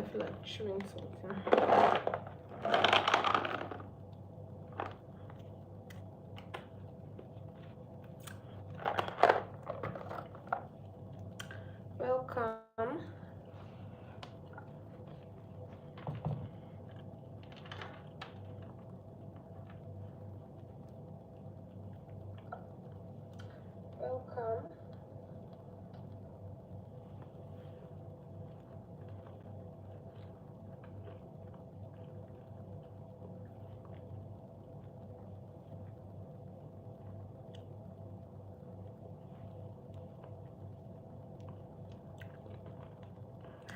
I feel like chewing something. Welcome. Welcome.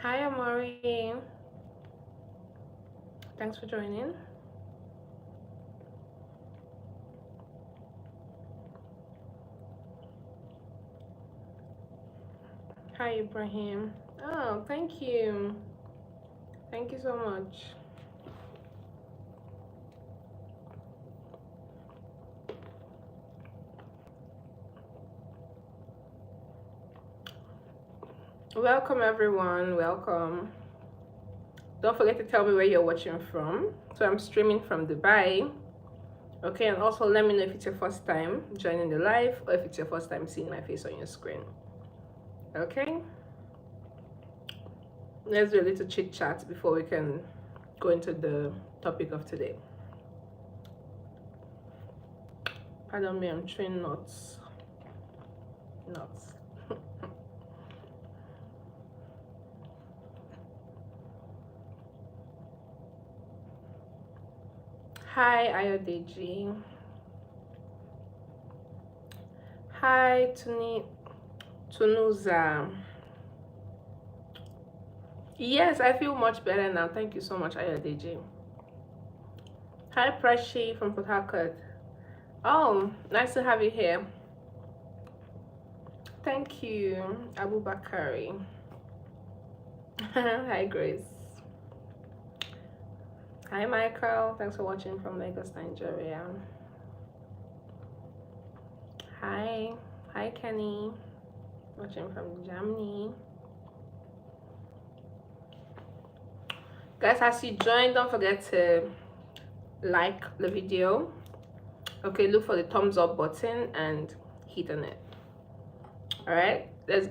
Hi, Amori. Thanks for joining. Hi, Ibrahim. Oh, thank you. Thank you so much. Welcome, everyone. Welcome. Don't forget to tell me where you're watching from. So I'm streaming from Dubai. Okay, and also let me know if it's your first time joining the live or if it's your first time seeing my face on your screen. Okay, let's do a little chit chat before we can go into the topic of today. Pardon me, I'm chewing nuts. Hi, Ayodeji. Hi, Tunuza. Yes, I feel much better now. Thank you so much, Ayodeji. Hi, Prashi from Port Harcourt. Oh, nice to have you here. Thank you, Abu Bakari. Hi, Grace. Hi, Michael. Thanks for watching from Lagos, Nigeria. Hi. Hi, Kenny. Watching from Germany. Guys, as you join, don't forget to like the video. Okay, look for the thumbs up button and hit on it. All right, let's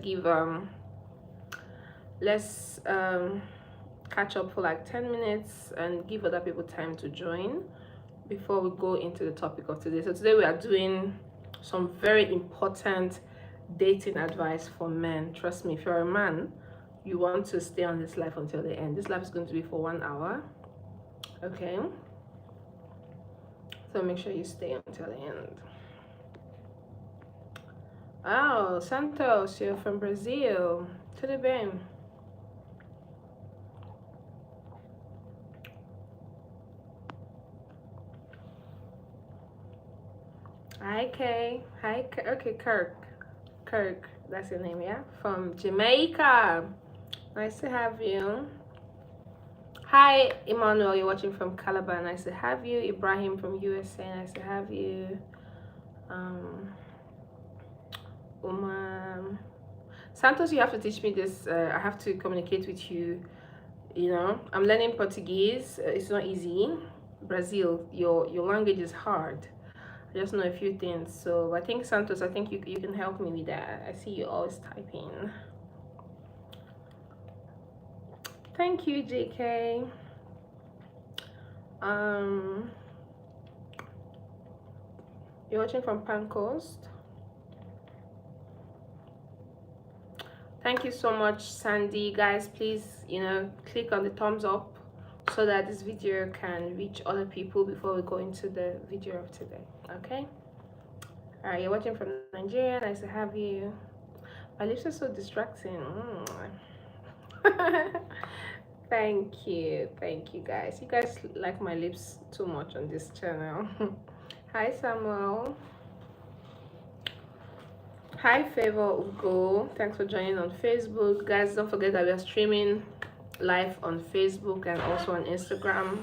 catch up for like 10 minutes and give other people time to join before we go into the topic of today. So today we are doing some very important dating advice for men. Trust me, if you're a man, you want to stay on this life until the end. This life is going to be for 1 hour. Okay, so make sure you stay until the end. Oh, Santos, you're from Brazil. Tudo bem? Hi, Kay. Hi, okay, Kirk, that's your name, yeah? From Jamaica. Nice to have you. Hi, Emmanuel, you're watching from Calabar. Nice to have you. Ibrahim from USA. Nice to have you. Santos, you have to teach me this. I have to communicate with you. You know, I'm learning Portuguese. It's not easy. Brazil, your language is hard. I just know a few things. So I think Santos, I think you can help me with that. I see you always typing. Thank you, JK. You're watching from Pan Coast. Thank you so much, Sandy. Guys, please, click on the thumbs up so that this video can reach other people before we go into the video of today. Okay? All right, you're watching from Nigeria. Nice to have you. My lips are so distracting. Thank you guys. You guys like my lips too much on this channel. Hi, Samuel. Hi, Favor Ugo. Thanks for joining on Facebook. Guys, don't forget that we are streaming live on Facebook and also on Instagram.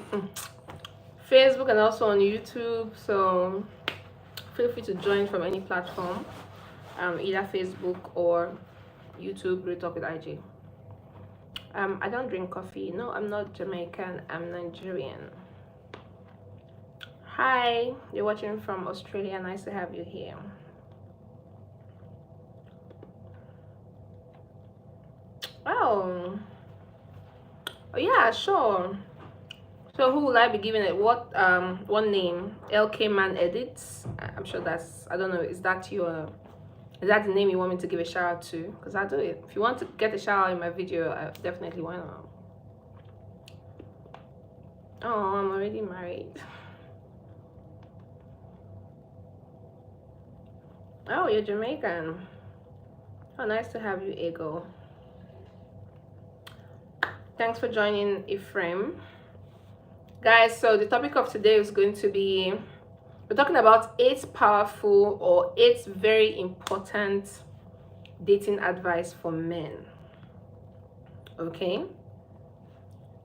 Facebook and also on YouTube. So feel free to join from any platform, either Facebook or YouTube. Real Talk with IG. I don't drink coffee. No, I'm not Jamaican. I'm Nigerian. Hi, you're watching from Australia. Nice to have you here. Oh, oh yeah, sure. So who will I be giving it? What one name? LK Man Edits. I'm sure that's, I don't know. Is that your? Is that the name you want me to give a shout out to? Because I'll do it. If you want to get a shout out in my video, definitely, why not? Oh, I'm already married. Oh, you're Jamaican. Oh, nice to have you, Ego. Thanks for joining, Ephraim. Guys, so the topic of today is going to be, we're talking about 8 powerful or 8 very important dating advice for men. Okay?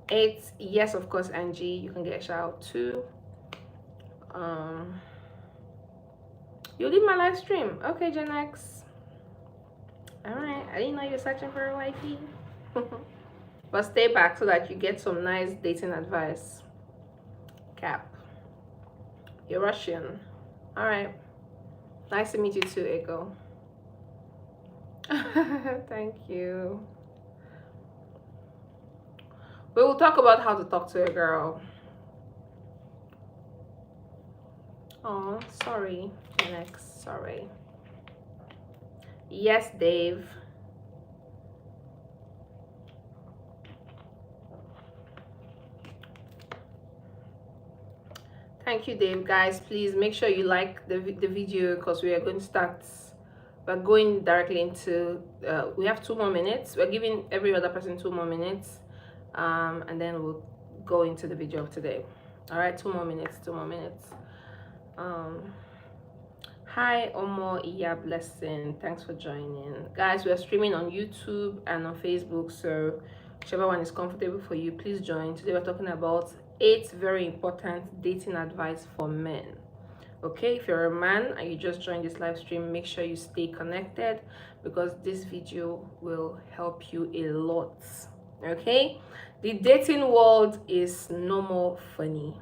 8, yes, of course, Angie, you can get a shout out too. You leave my live stream. Okay, Gen X. Alright, I didn't know you were searching for a wifey. But stay back so that you get some nice dating advice. Cap. You're Russian. Alright. Nice to meet you too, Ego. Thank you. We will talk about how to talk to a girl. Oh, sorry. Next, sorry. Yes, Dave. Thank you, Dave. Guys, please make sure you like the video because we are going to start. We're going directly into, we have 2 more minutes. We're giving every other person 2 more minutes. And then we'll go into the video of today. All right, 2 more minutes, 2 more minutes. Hi, Omo Iya Blessing. Thanks for joining. Guys, we are streaming on YouTube and on Facebook, so whichever one is comfortable for you, please join. Today we're talking about 8 very important dating advice for men. Okay, if you're a man and you just joined this live stream, make sure you stay connected because this video will help you a lot. Okay, the dating world is no more funny.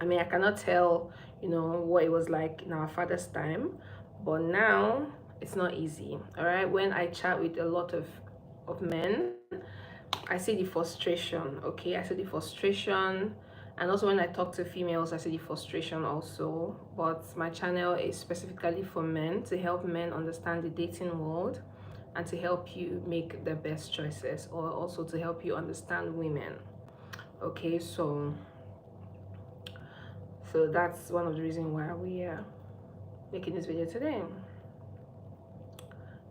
I mean, I cannot tell, you know, what it was like in our father's time, but now it's not easy. All right, when I chat with a lot of men, I see the frustration. Okay, I see the frustration, and also when I talk to females, I see the frustration also. But my channel is specifically for men, to help men understand the dating world and to help you make the best choices, or also to help you understand women. Okay, so that's one of the reasons why we are making this video today.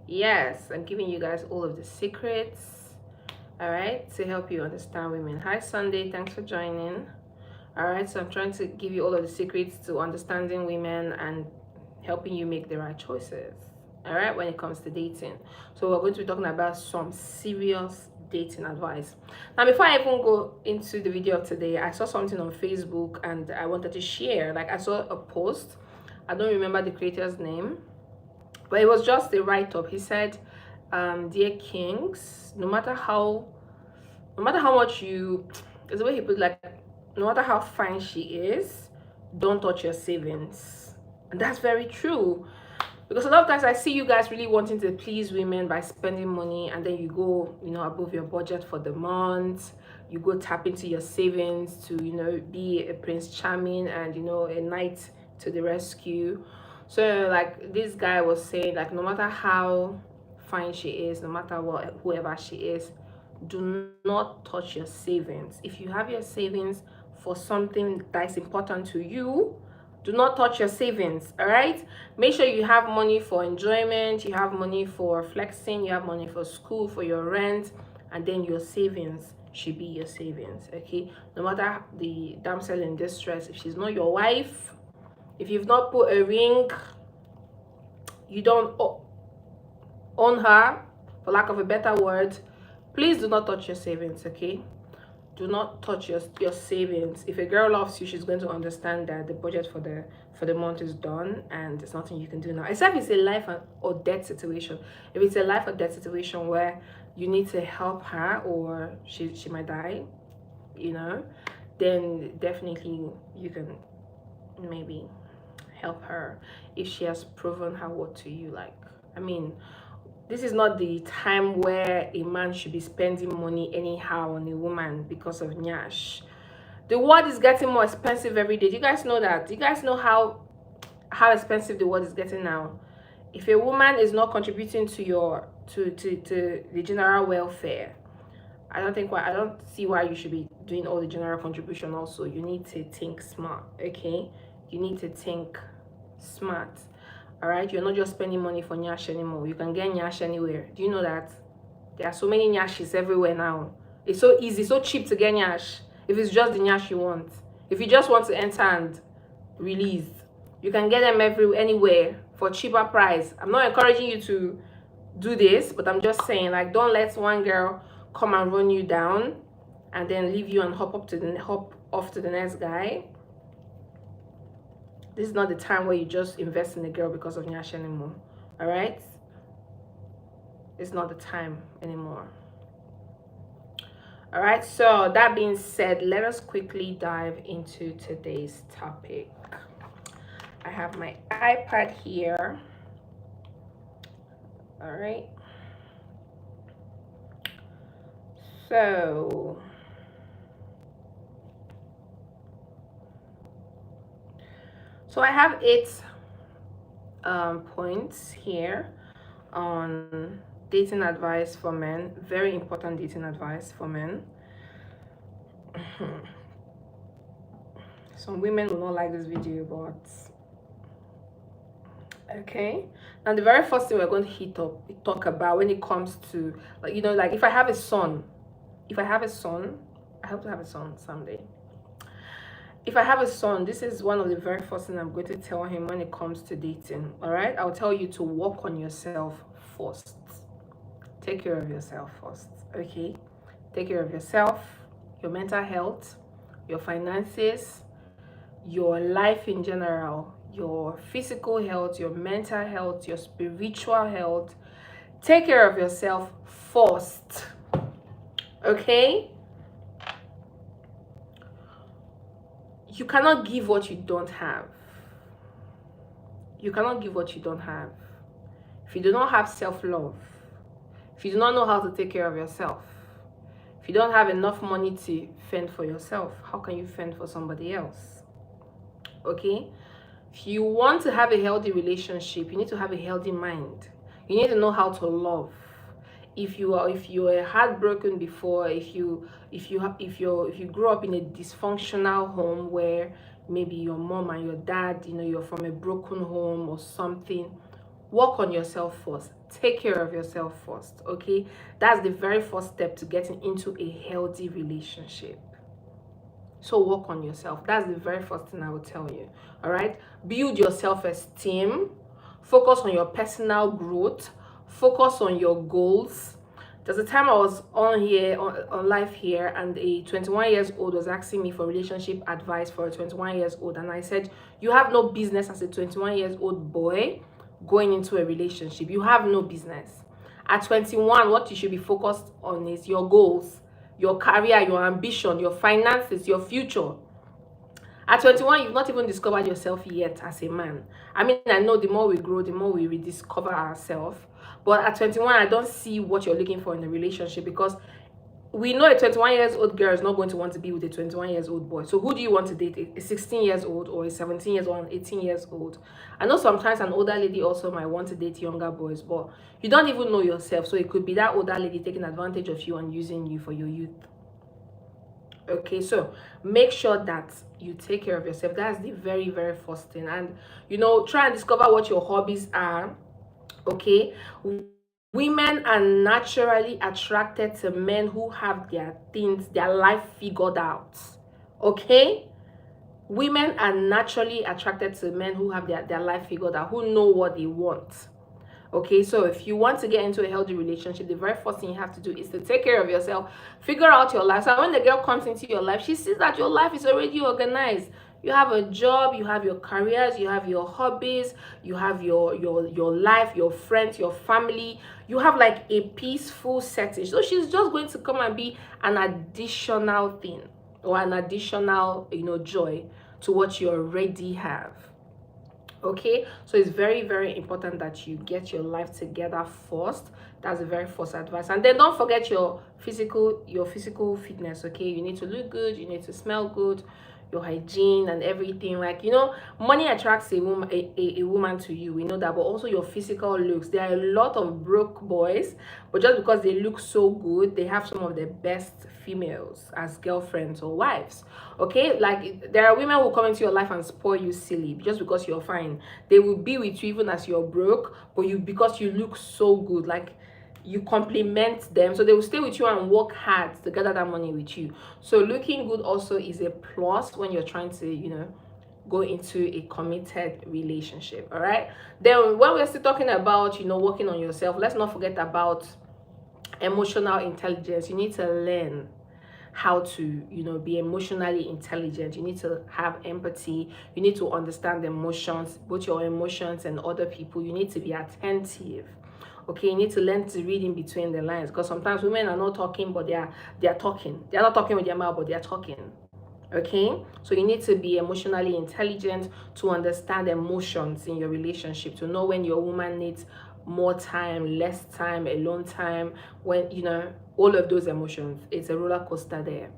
Yes, I'm giving you guys all of the secrets, all right, to help you understand women. Hi Sunday, thanks for joining. All right, so I'm trying to give you all of the secrets to understanding women and helping you make the right choices, all right, when it comes to dating. So we're going to be talking about some serious dating advice. Now, before I even go into the video of today, I saw something on Facebook and I wanted to share. Like, I saw a post, I don't remember the creator's name, but it was just a write-up. He said, dear kings, no matter how much you, it's the way he put it, like, no matter how fine she is, don't touch your savings. And that's very true, because a lot of times I see you guys really wanting to please women by spending money, and then you go, you know, above your budget for the month. You go tap into your savings to, you know, be a Prince Charming and, you know, a knight to the rescue. So like this guy was saying, like, no matter how fine she is, no matter what, whoever she is, do not touch your savings. If you have your savings for something that is important to you, do not touch your savings. All right, make sure you have money for enjoyment, you have money for flexing, you have money for school, for your rent, and then your savings should be your savings. Okay, no matter the damsel in distress, if she's not your wife, if you've not put a ring, you don't own her, for lack of a better word, please do not touch your savings. Okay, do not touch your savings. If a girl loves you, she's going to understand that the budget for the month is done and there's nothing you can do now, except it's a life or death situation. If it's a life or death situation where you need to help her or she might die, you know, then definitely you can maybe help her if she has proven her worth to you. Like, I mean, this is not the time where a man should be spending money anyhow on a woman because of nyash. The world is getting more expensive every day. Do you guys know that? Do you guys know how expensive the world is getting now? If a woman is not contributing to your to the general welfare, I don't see why you should be doing all the general contribution also. You need to think smart, okay? You need to think smart. All right? You're not just spending money for nyash anymore. You can get nyash anywhere. Do you know that? There are so many nyashes everywhere now. It's so easy, so cheap to get nyash. If it's just the nyash you want. If you just want to enter and release, you can get them anywhere for cheaper price. I'm not encouraging you to do this, but I'm just saying, like, don't let one girl come and run you down and then leave you and hop off to the next guy. This is not the time where you just invest in a girl because of nyash anymore. All right? It's not the time anymore. All right, so that being said, let us quickly dive into today's topic. I have my iPad here. All right. So I have 8 points here on dating advice for men. Very important dating advice for men. Some women will not like this video, but okay. Now the very first thing we're going to talk about when it comes to, like, you know, like if I have a son, I hope to have a son someday. If I have a son, this is one of the very first things I'm going to tell him when it comes to dating. All right, I'll tell you to work on yourself first. Take care of yourself first. Okay, take care of yourself, your mental health, your finances, your life in general, your physical health, your mental health, your spiritual health. Take care of yourself first. Okay? You cannot give what you don't have. You cannot give what you don't have. If you do not have self-love, if you do not know how to take care of yourself, if you don't have enough money to fend for yourself, how can you fend for somebody else? Okay? If you want to have a healthy relationship, you need to have a healthy mind. You need to know how to love. If you were heartbroken before, if you grew up in a dysfunctional home where maybe your mom and your dad, you know, you're from a broken home or something, work on yourself first. Take care of yourself first. Okay, that's the very first step to getting into a healthy relationship. So work on yourself. That's the very first thing I will tell you. All right, build your self-esteem. Focus on your personal growth. Focus on your goals. There's a time I was on live here, and a 21 years old was asking me for relationship advice for a 21 years old, and I said, you have no business as a 21 years old boy going into a relationship. You have no business. At 21, what you should be focused on is your goals, your career, your ambition, your finances, your future. At 21, you've not even discovered yourself yet as a man. I mean, I know the more we grow, the more we rediscover ourselves. But at 21, I don't see what you're looking for in a relationship, because we know a 21 years old girl is not going to want to be with a 21 years old boy. So who do you want to date? A 16 years old or a 17 years old, 18 years old? I know sometimes an older lady also might want to date younger boys, but you don't even know yourself. So it could be that older lady taking advantage of you and using you for your youth. Okay, so make sure that you take care of yourself. That's the very, very first thing. And, you know, try and discover what your hobbies are. Okay, women are naturally attracted to men who have their life figured out. Okay, women are naturally attracted to men who have their life figured out, who know what they want. Okay, so if you want to get into a healthy relationship, the very first thing you have to do is to take care of yourself, figure out your life. So when the girl comes into your life, she sees that your life is already organized. You have a job, you have your careers, you have your hobbies, you have your life, your friends, your family, you have like a peaceful setting. So she's just going to come and be an additional thing, or an additional, joy to what you already have. Okay, so it's very, very important that you get your life together first. That's the very first advice. And then don't forget your physical fitness. Okay, you need to look good, you need to smell good, your hygiene and everything. Like, money attracts a woman, a woman to you, we know that, but also your physical looks. There are a lot of broke boys, but just because they look so good, they have some of the best females as girlfriends or wives. Okay, like there are women who come into your life and spoil you silly just because you're fine. They will be with you even as you're broke, but because you look so good, like you compliment them, so they will stay with you and work hard to gather that money with you. So looking good also is a plus when you're trying to go into a committed relationship. All right, then when we're still talking about working on yourself, let's not forget about emotional intelligence. You need to learn how to be emotionally intelligent. You need to have empathy. You need to understand emotions, both your emotions and other people. You need to be attentive. Okay, you need to learn to read in between the lines, because sometimes women are not talking, but they are talking. They are not talking with their mouth, but they are talking. Okay, so you need to be emotionally intelligent to understand emotions in your relationship, to know when your woman needs more time, less time, alone time, when all of those emotions. It's a roller coaster there.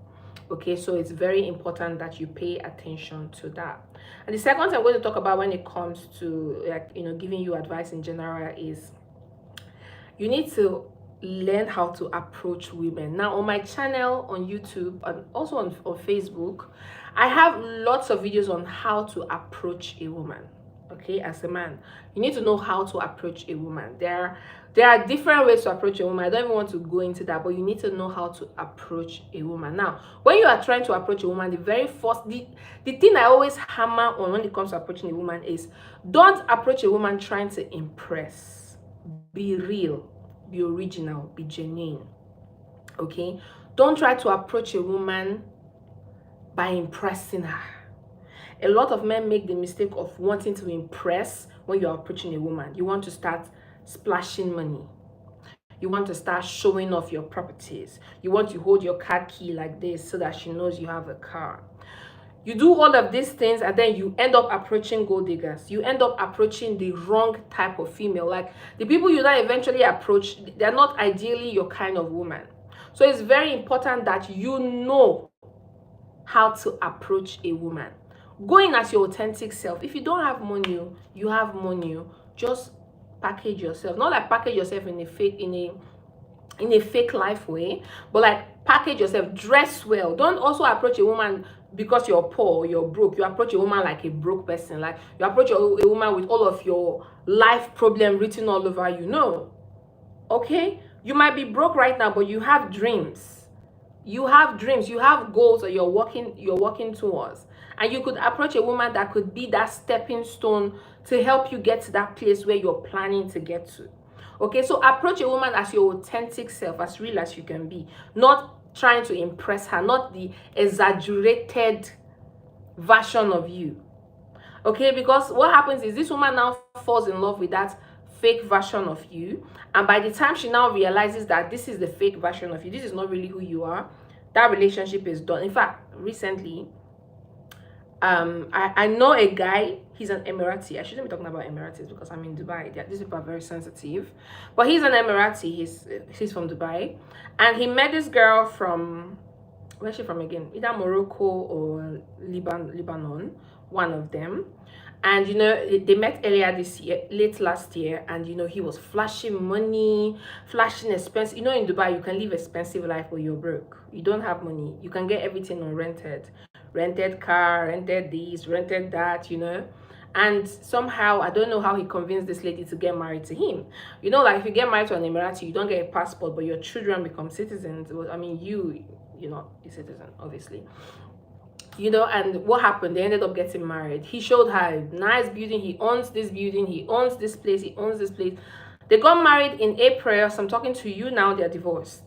Okay, so it's very important that you pay attention to that. And the second thing I'm going to talk about when it comes to giving you advice in general is you need to learn how to approach women. Now on my channel on YouTube and also on Facebook, I have lots of videos on how to approach a woman. Okay, as a man, you need to know how to approach a woman. There are different ways to approach a woman. I don't even want to go into that, but you need to know how to approach a woman. Now when you are trying to approach a woman, the very first the thing I always hammer on when it comes to approaching a woman is, don't approach a woman trying to impress. Be real, be original, be genuine. Okay, don't try to approach a woman by impressing her. A lot of men make the mistake of wanting to impress. When you're approaching a woman, you want to start splashing money, you want to start showing off your properties, you want to hold your car key like this so that she knows you have a car. You do all of these things and then you end up approaching gold diggers. You end up approaching the wrong type of female. Like the people you then eventually approach, they're not ideally your kind of woman. So it's very important that you know how to approach a woman. Go in as your authentic self. If you don't have money, you have money. Just package yourself. Not like package yourself in a fake life way, but like package yourself, dress well. Don't also approach a woman because you're poor or you're broke. You approach a woman like a broke person. Like you approach a woman with all of your life problem written all over you. No. Okay, you might be broke right now, but you have dreams. You have dreams, you have goals that you're working towards, and you could approach a woman that could be that stepping stone to help you get to that place where you're planning to get to. Okay, so approach a woman as your authentic self, as real as you can be, not trying to impress her, not the exaggerated version of you. Okay, because what happens is this woman now falls in love with that fake version of you, and by the time she now realizes that this is the fake version of you, this is not really who you are, that relationship is done. In fact, recently I know a guy, he's an Emirati. I shouldn't be talking about Emiratis because I'm in Dubai. These people are very sensitive, but he's an Emirati. He's from Dubai, and he met this girl from, where's she from again, either Morocco or Lebanon, one of them. And they met earlier this year, late last year, and he was flashing money, flashing expensive. In Dubai you can live expensive life, but you're broke, you don't have money. You can get everything on rented car, rented this, rented that, and somehow I don't know how he convinced this lady to get married to him. Like if you get married to an Emirati, you don't get a passport, but your children become citizens. I mean, you're not a citizen, obviously. And what happened? They ended up getting married. He showed her a nice building. He owns this building. He owns this place. He owns this place. They got married in April. So I'm talking to you now. They're divorced.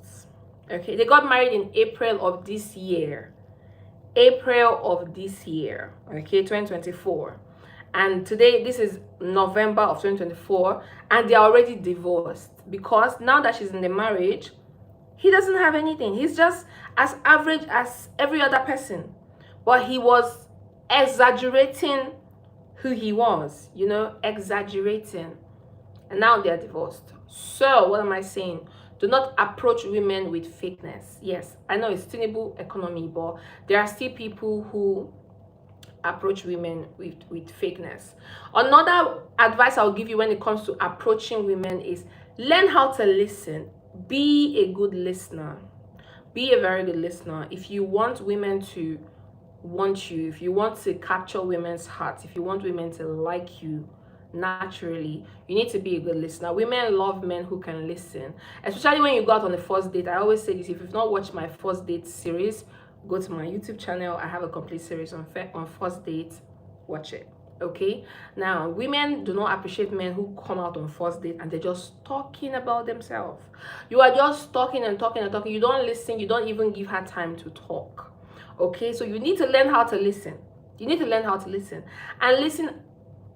Okay. They got married in April of this year. Okay, 2024. and today this is November of 2024, and they're already divorced because now that she's in the marriage, he doesn't have anything. He's just as average as every other person, but he was exaggerating who he was, exaggerating, and now they're divorced. So what am I saying? Do not approach women with fakeness. Yes, I know it's sustainable economy, but there are still people who approach women with fakeness. Another advice I'll give you when it comes to approaching women is learn how to listen. Be a good listener. Be a very good listener. If you want women to want you, if you want to capture women's hearts, if you want women to like you naturally, you need to be a good listener. Women love men who can listen, especially when you go out on the first date. I always say this: if you've not watched my first date series, go to my YouTube channel. I have a complete series on first dates. Watch it. Okay, now women do not appreciate men who come out on first date and they're just talking about themselves. You are just talking and talking and talking. You don't listen. You don't even give her time to talk. Okay, so you need to learn how to listen. You need to learn how to listen and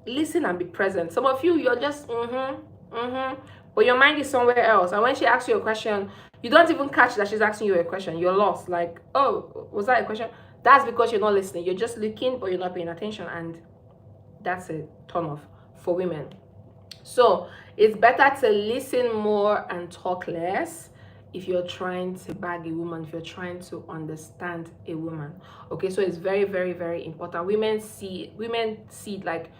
listen and be present. Some of you, you're just but your mind is somewhere else, and when she asks you a question, you don't even catch that she's asking you a question. You're lost, like, oh, was that a question? That's because you're not listening. You're just looking, but you're not paying attention, and that's a turn off for women. So it's better to listen more and talk less if you're trying to bag a woman, if you're trying to understand a woman. Okay, so it's very, very, very important. Women see it like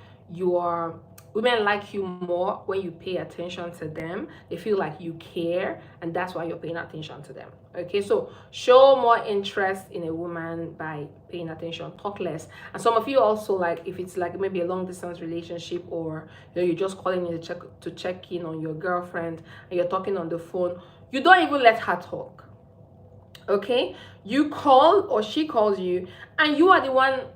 women like you more when you pay attention to them. They feel like you care, and that's why you're paying attention to them. Okay, so show more interest in a woman by paying attention, talk less. And some of you also, like, if it's like maybe a long distance relationship, or you're just calling in to check in on your girlfriend and you're talking on the phone, you don't even let her talk. Okay, you call or she calls you, and you are the one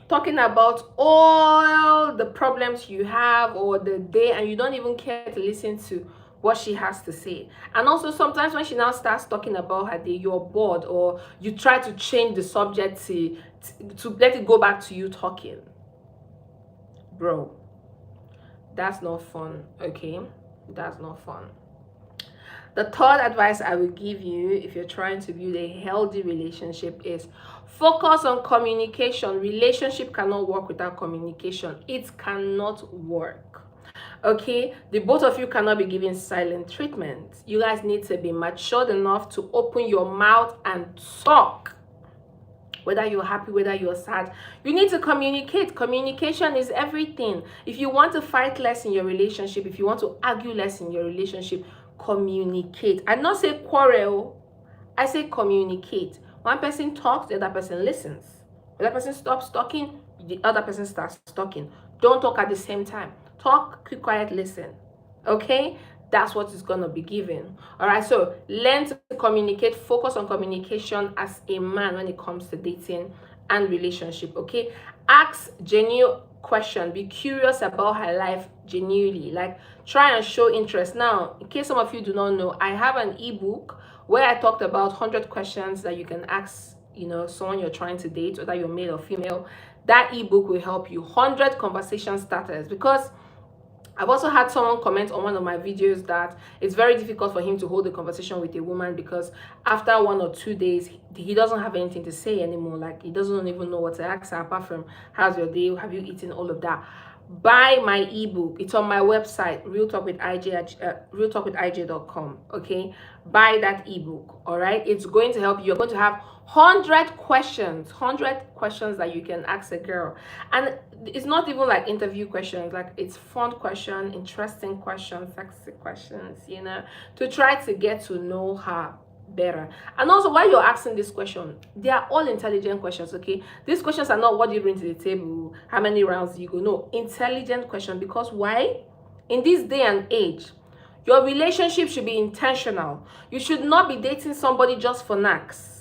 talking about all the problems you have or the day, and you don't even care to listen to what she has to say. And also sometimes when she now starts talking about her day, you're bored, or you try to change the subject to let it go back to you talking. Bro, that's not fun. Okay, that's not fun. The third advice I will give you if you're trying to build a healthy relationship is focus on communication. Relationship cannot work without communication. It cannot work. Okay, the both of you cannot be giving silent treatment. You guys need to be matured enough to open your mouth and talk. Whether you're happy, whether you're sad, you need to communicate. Communication is everything. If you want to fight less in your relationship, if you want to argue less in your relationship, communicate. I not say quarrel, I say communicate. One person talks, the other person listens. The other person stops talking, the other person starts talking. Don't talk at the same time. Talk, keep quiet, listen. Okay, that's what is going to be given. All right, so learn to communicate. Focus on communication as a man when it comes to dating and relationship. Okay, ask genuine question. Be curious about her life genuinely. Like, try and show interest. Now, in case some of you do not know, I have an ebook where I talked about 100 questions that you can ask someone you're trying to date, whether you're male or female. That ebook will help you. 100 conversation starters, because I've also had someone comment on one of my videos that it's very difficult for him to hold a conversation with a woman because after 1 or 2 days, he doesn't have anything to say anymore. Like, he doesn't even know what to ask her apart from, how's your day? Have you eaten? All of that. Buy my ebook. It's on my website, realtalkwithij.com. Okay, buy that ebook. All right, it's going to help you. You're going to have 100 questions that you can ask a girl, and it's not even like interview questions. Like, it's fun question, interesting questions, sexy questions, to try to get to know her better. And also, while you're asking this question, they are all intelligent questions. Okay, these questions are not what do you bring to the table, how many rounds do you go. No, intelligent question. Because why? In this day and age, your relationship should be intentional. You should not be dating somebody just for knacks.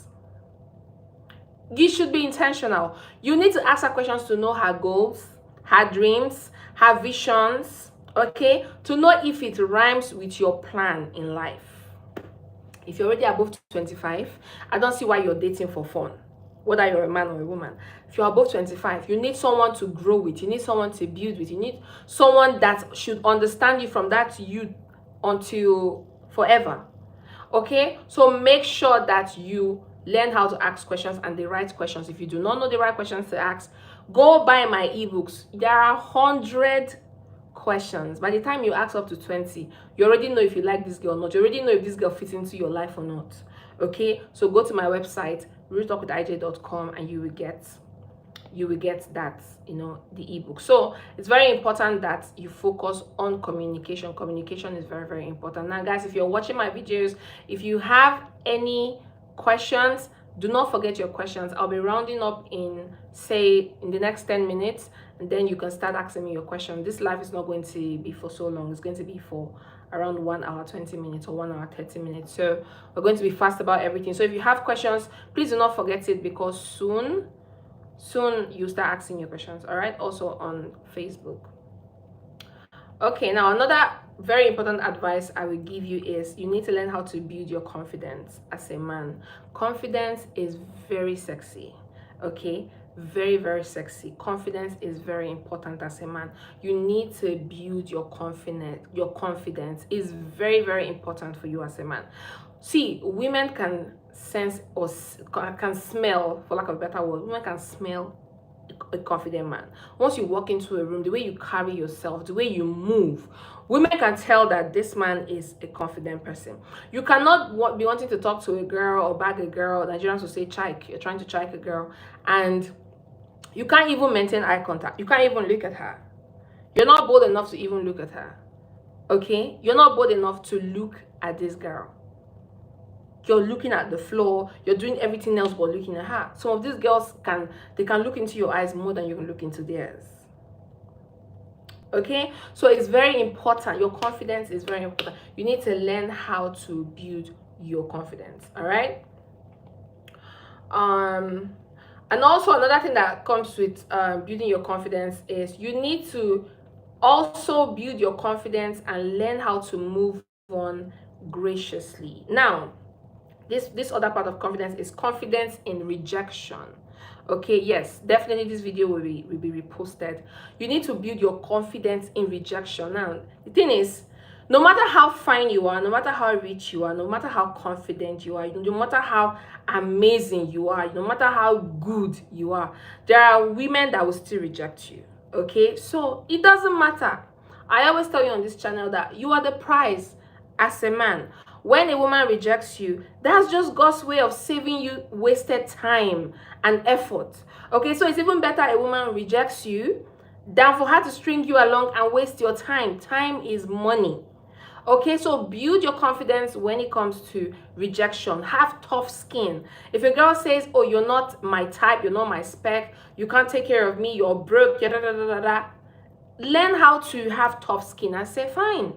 You should be intentional. You need to ask her questions to know her goals, her dreams, her visions, okay, to know if it rhymes with your plan in life. If you're already above 25, I don't see why you're dating for fun. whether you're a man or a woman. If you're above 25, you need someone to grow with, you need someone to build with, you need someone that should understand you from that youth until forever. Okay, so make sure that you learn how to ask questions and the right questions. If you do not know the right questions to ask, go buy my ebooks. There are 100 questions. By the time you ask up to 20, you already know if you like this girl or not. You already know if this girl fits into your life or not. Okay, so go to my website, realtalkwithij.com, and you will get that, the ebook. So it's very important that you focus on communication. Communication is very, very important. Now guys, if you're watching my videos, if you have any questions, do not forget your questions. I'll be rounding up in the next 10 minutes, and then you can start asking me your question. This live is not going to be for so long. It's going to be for around 1 hour 20 minutes or 1 hour 30 minutes. So we're going to be fast about everything. So if you have questions, please do not forget it, because soon you start asking your questions. All right, also on Facebook. Okay, now another very important advice I will give you is you need to learn how to build your confidence as a man. Confidence is very sexy. Okay, very, very sexy. Confidence is very important as a man. You need to build your confidence. Your confidence is very, very important for you as a man. See, women can sense or can smell, for lack of a better word, women can smell a confident man. Once you walk into a room, the way you carry yourself, the way you move, women can tell that this man is a confident person. You cannot be wanting to talk to a girl or bag a girl. Nigerians will say chike. You're trying to chike a girl, and you can't even maintain eye contact. You can't even look at her. You're not bold enough to even look at her. Okay, you're not bold enough to look at this girl. You're looking at the floor, you're doing everything else but looking at her. Some of these girls can look into your eyes more than you can look into theirs. Okay, so it's very important. Your confidence is very important. You need to learn how to build your confidence. All right. And also another thing that comes with building your confidence is you need to also build your confidence and learn how to move on graciously. Now, this other part of confidence is confidence in rejection. Okay, yes, definitely this video will be reposted. You need to build your confidence in rejection. Now, the thing is, no matter how fine you are, no matter how rich you are, no matter how confident you are, no matter how amazing you are, no matter how good you are, there are women that will still reject you. Okay, so it doesn't matter. I always tell you on this channel that you are the prize as a man. When a woman rejects you, that's just God's way of saving you wasted time and effort. Okay, so it's even better a woman rejects you than for her to string you along and waste your time. Time is money. Okay, so build your confidence when it comes to rejection. Have tough skin. If a girl says, oh, you're not my type, you're not my spec, you can't take care of me, you're broke, learn how to have tough skin and say, fine.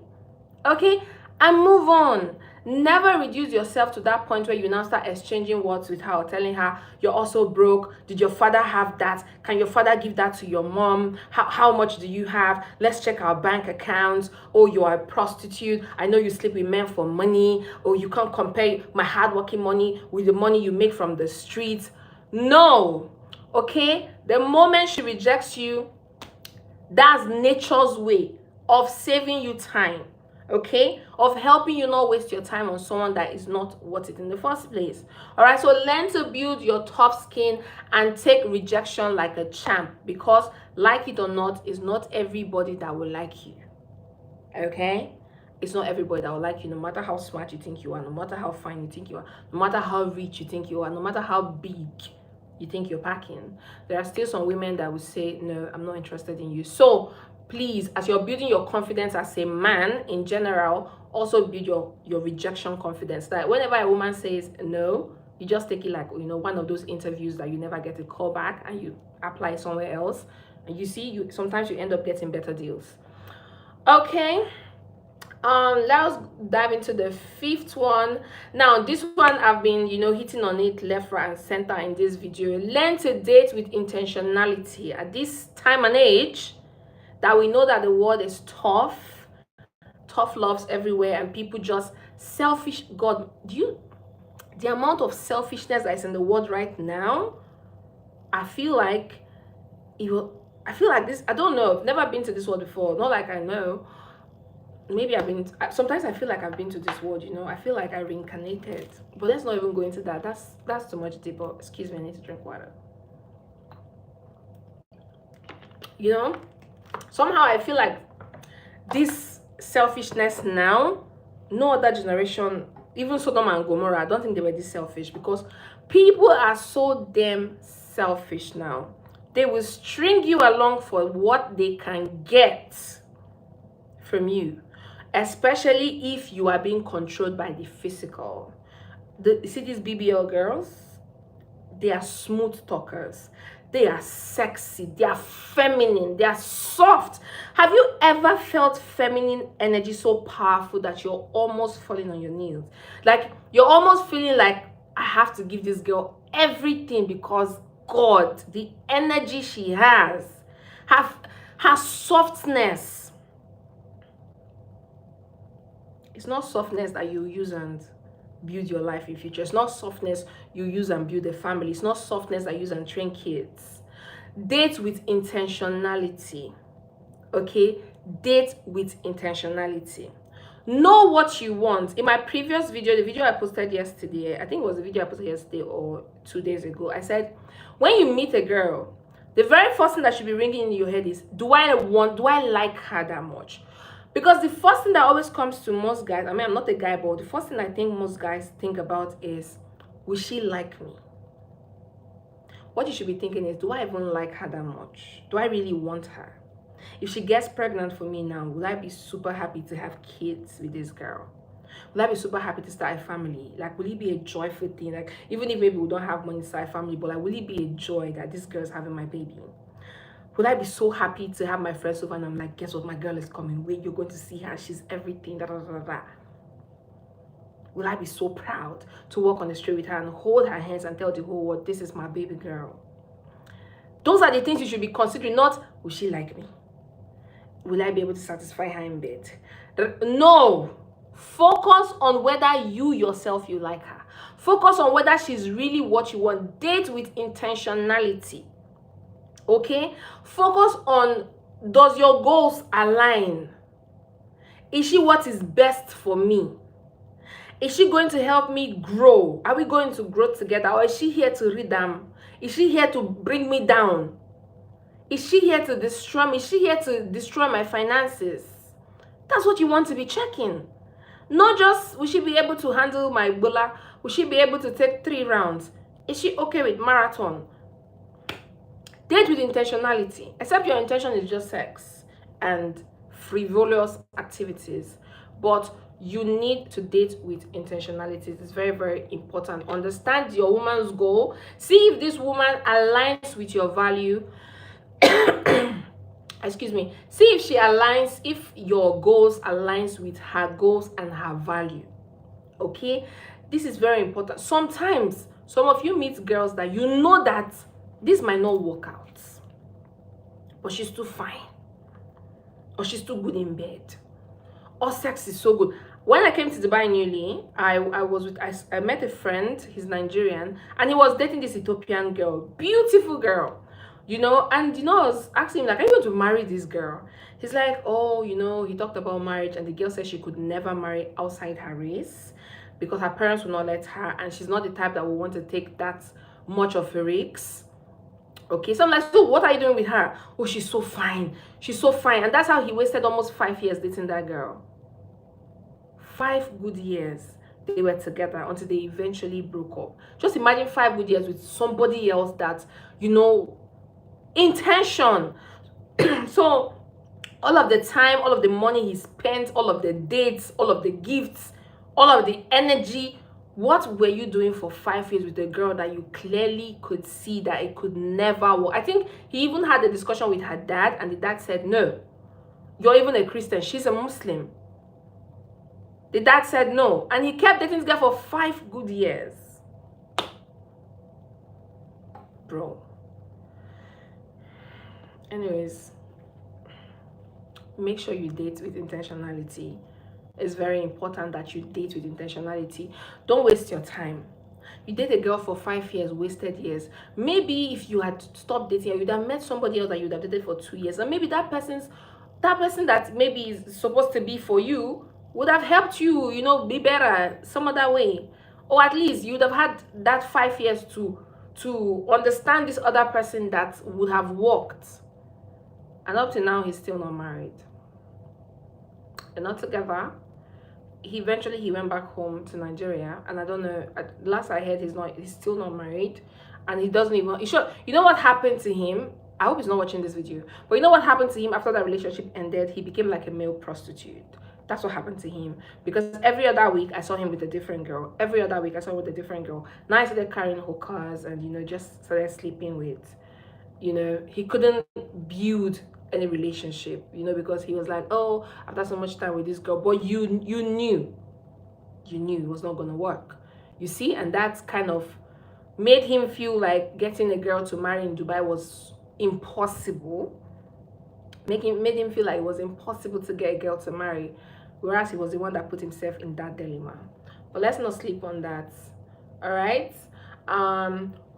Okay, and move on. Never reduce yourself to that point where you now start exchanging words with her or telling her you're also broke. Did your father have that? Can your father give that to your mom? How much do you have? Let's check our bank accounts. Oh, you are a prostitute. I know you sleep with men for money. Oh, you can't compare my hardworking money with the money you make from the streets. No. Okay? The moment she rejects you, that's nature's way of saving you time. Okay, of helping you not waste your time on someone that is not worth it in the first place. All right, so learn to build your tough skin and take rejection like a champ, because like it or not, it's not everybody that will like you. Okay, it's not everybody that will like you, no matter how smart you think you are, no matter how fine you think you are, no matter how rich you think you are, no matter how big you think you're packing. There are still some women that will say, no, I'm not interested in you. So please, as you're building your confidence as a man in general, also build your rejection confidence. That whenever a woman says no, you just take it like, one of those interviews that you never get a call back and you apply somewhere else. And you see, sometimes you end up getting better deals. Okay. Let's dive into the fifth one. Now, this one I've been, hitting on it left, right, and center in this video. Learn to date with intentionality. At this time and age, that we know that the world is tough loves everywhere, and people just selfish. God, the amount of selfishness that is in the world right now, I feel like I feel like this. I don't know. I've never been to this world before. Not like I know. Maybe I've been. Sometimes I feel like I've been to this world. I feel like I reincarnated. But let's not even go into that. That's too much deeper. Excuse me. I need to drink water. Somehow I feel like this selfishness now. No other generation, even Sodom and Gomorrah, I don't think they were this selfish, because people are so damn selfish now. They will string you along for what they can get from you, especially if you are being controlled by the physical. You see these BBL girls, they are smooth talkers, they are sexy, they are feminine, they are soft. Have you ever felt feminine energy so powerful that you're almost falling on your knees? Like, you're almost feeling like, I have to give this girl everything, because God, the energy she has, her softness. It's not softness that you use and build your life in future. It's not softness you use and build a family. It's not softness that you use and train kids. Date with intentionality. Okay? Date with intentionality. Know what you want. In my previous video, the video I posted yesterday, I think it was the video I posted yesterday or 2 days ago, I said, when you meet a girl, the very first thing that should be ringing in your head is, do I like her that much? Because the first thing that always comes to most guys, I mean, I'm not a guy, but the first thing I think most guys think about is, will she like me? What you should be thinking is, do I even like her that much? Do I really want her? If she gets pregnant for me now, will I be super happy to have kids with this girl? Will I be super happy to start a family? Like, will it be a joyful thing? Like, even if maybe we don't have money to start a family, but like, will it be a joy that this girl is having my baby? Will I be so happy to have my friends over and I'm like, guess what, my girl is coming. Wait, you're going to see her. She's everything. Da, da, da, da. Will I be so proud to walk on the street with her and hold her hands and tell the whole world, this is my baby girl? Those are the things you should be considering, not, will she like me? Will I be able to satisfy her in bed? No. Focus on whether you yourself, you like her. Focus on whether she's really what you want. Date with intentionality. Okay? Focus on, does your goals align? Is she what is best for me? Is she going to help me grow? Are we going to grow together? Or is she here to redeem? Is she here to bring me down? Is she here to destroy me? Is she here to destroy my finances? That's what you want to be checking. Not just, will she be able to handle my Ebola? Will she be able to take 3 rounds? Is she okay with marathon? Date with intentionality. Except your intention is just sex and frivolous activities. But you need to date with intentionality. It's very, very important. Understand your woman's goal. See if this woman aligns with your value. Excuse me. See if she aligns, if your goals aligns with her goals and her value. Okay? This is very important. Sometimes, some of you meet girls that you know that this might not work out, but she's too fine, or she's too good in bed, or sex is so good. When I came to Dubai newly, I met a friend, he's Nigerian, and he was dating this Ethiopian girl, beautiful girl, and I was asking him, like, are you going to marry this girl? He's like, oh, he talked about marriage, and the girl said she could never marry outside her race because her parents will not let her, and she's not the type that will want to take that much of a risk. Okay, so I'm like, so what are you doing with her? Oh, she's so fine. She's so fine. And that's how he wasted almost 5 years dating that girl. 5 good years they were together until they eventually broke up. Just imagine 5 good years with somebody else that, intention. So all of the time, all of the money he spent, all of the dates, all of the gifts, all of the energy, what were you doing for 5 years with a girl that you clearly could see that it could never work? I think he even had a discussion with her dad, and the dad said, no, you're even a Christian, she's a Muslim. The dad said no, and he kept dating this girl for 5 good years. Bro. Anyways, make sure you date with intentionality. It's very important that you date with intentionality. Don't waste your time. You date a girl for 5 years, wasted years. Maybe if you had stopped dating, you'd have met somebody else that you'd have dated for 2 years, and maybe that person that maybe is supposed to be for you would have helped you, be better some other way, or at least you'd have had that 5 years to understand this other person that would have worked. And up to now, he's still not married. They're not together. He went back home to Nigeria, and I don't know. Last I heard, he's still not married, and he doesn't even. You know what happened to him? I hope he's not watching this video. But you know what happened to him after that relationship ended? He became like a male prostitute. That's what happened to him. Because every other week I saw him with a different girl. Every other week I saw him with a different girl. Now he started carrying hookers and just started sleeping with. He couldn't build any relationship, because he was like, oh, after so much time with this girl, but you knew it was not gonna work. You see, and that's kind of made him feel like getting a girl to marry in Dubai was impossible. Made him feel like it was impossible to get a girl to marry, whereas he was the one that put himself in that dilemma. But let's not sleep on that. All right.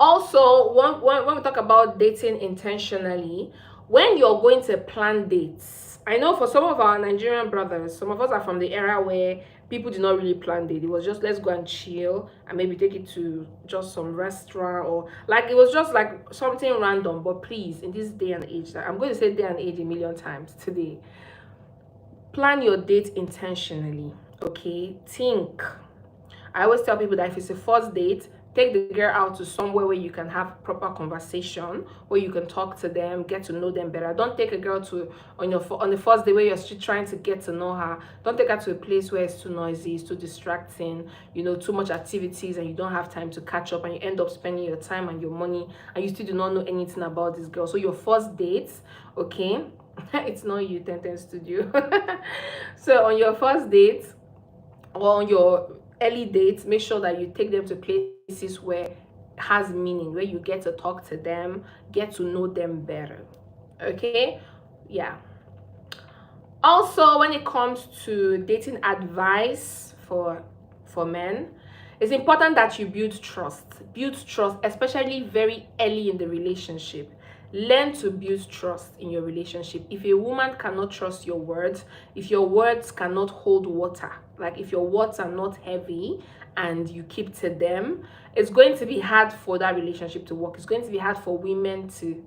Also, when we talk about dating intentionally, when you're going to plan dates, I know for some of our Nigerian brothers, some of us are from the era where people did not really plan date. It was just, let's go and chill and maybe take it to just some restaurant, or like it was just like something random. But please, in this day and age, I'm going to say day and age a million times today, plan your date intentionally. Okay, think. I always tell people that if it's a first date, take the girl out to somewhere where you can have proper conversation, where you can talk to them, get to know them better. Don't take a girl on the first day where you're still trying to get to know her. Don't take her to a place where it's too noisy, it's too distracting, too much activities, and you don't have time to catch up, and you end up spending your time and your money, and you still do not know anything about this girl. So your first date, okay, it's not you, 1010 Studio. So on your first date, or on your early dates, make sure that you take them to places where it has meaning, where you get to talk to them, get to know them better. Okay, yeah. Also, when it comes to dating advice for men, it's important that you build trust, especially very early in the relationship. Learn to build trust in your relationship. If a woman cannot trust your words, if your words cannot hold water, like if your words are not heavy and you keep to them, it's going to be hard for that relationship to work. It's going to be hard for women to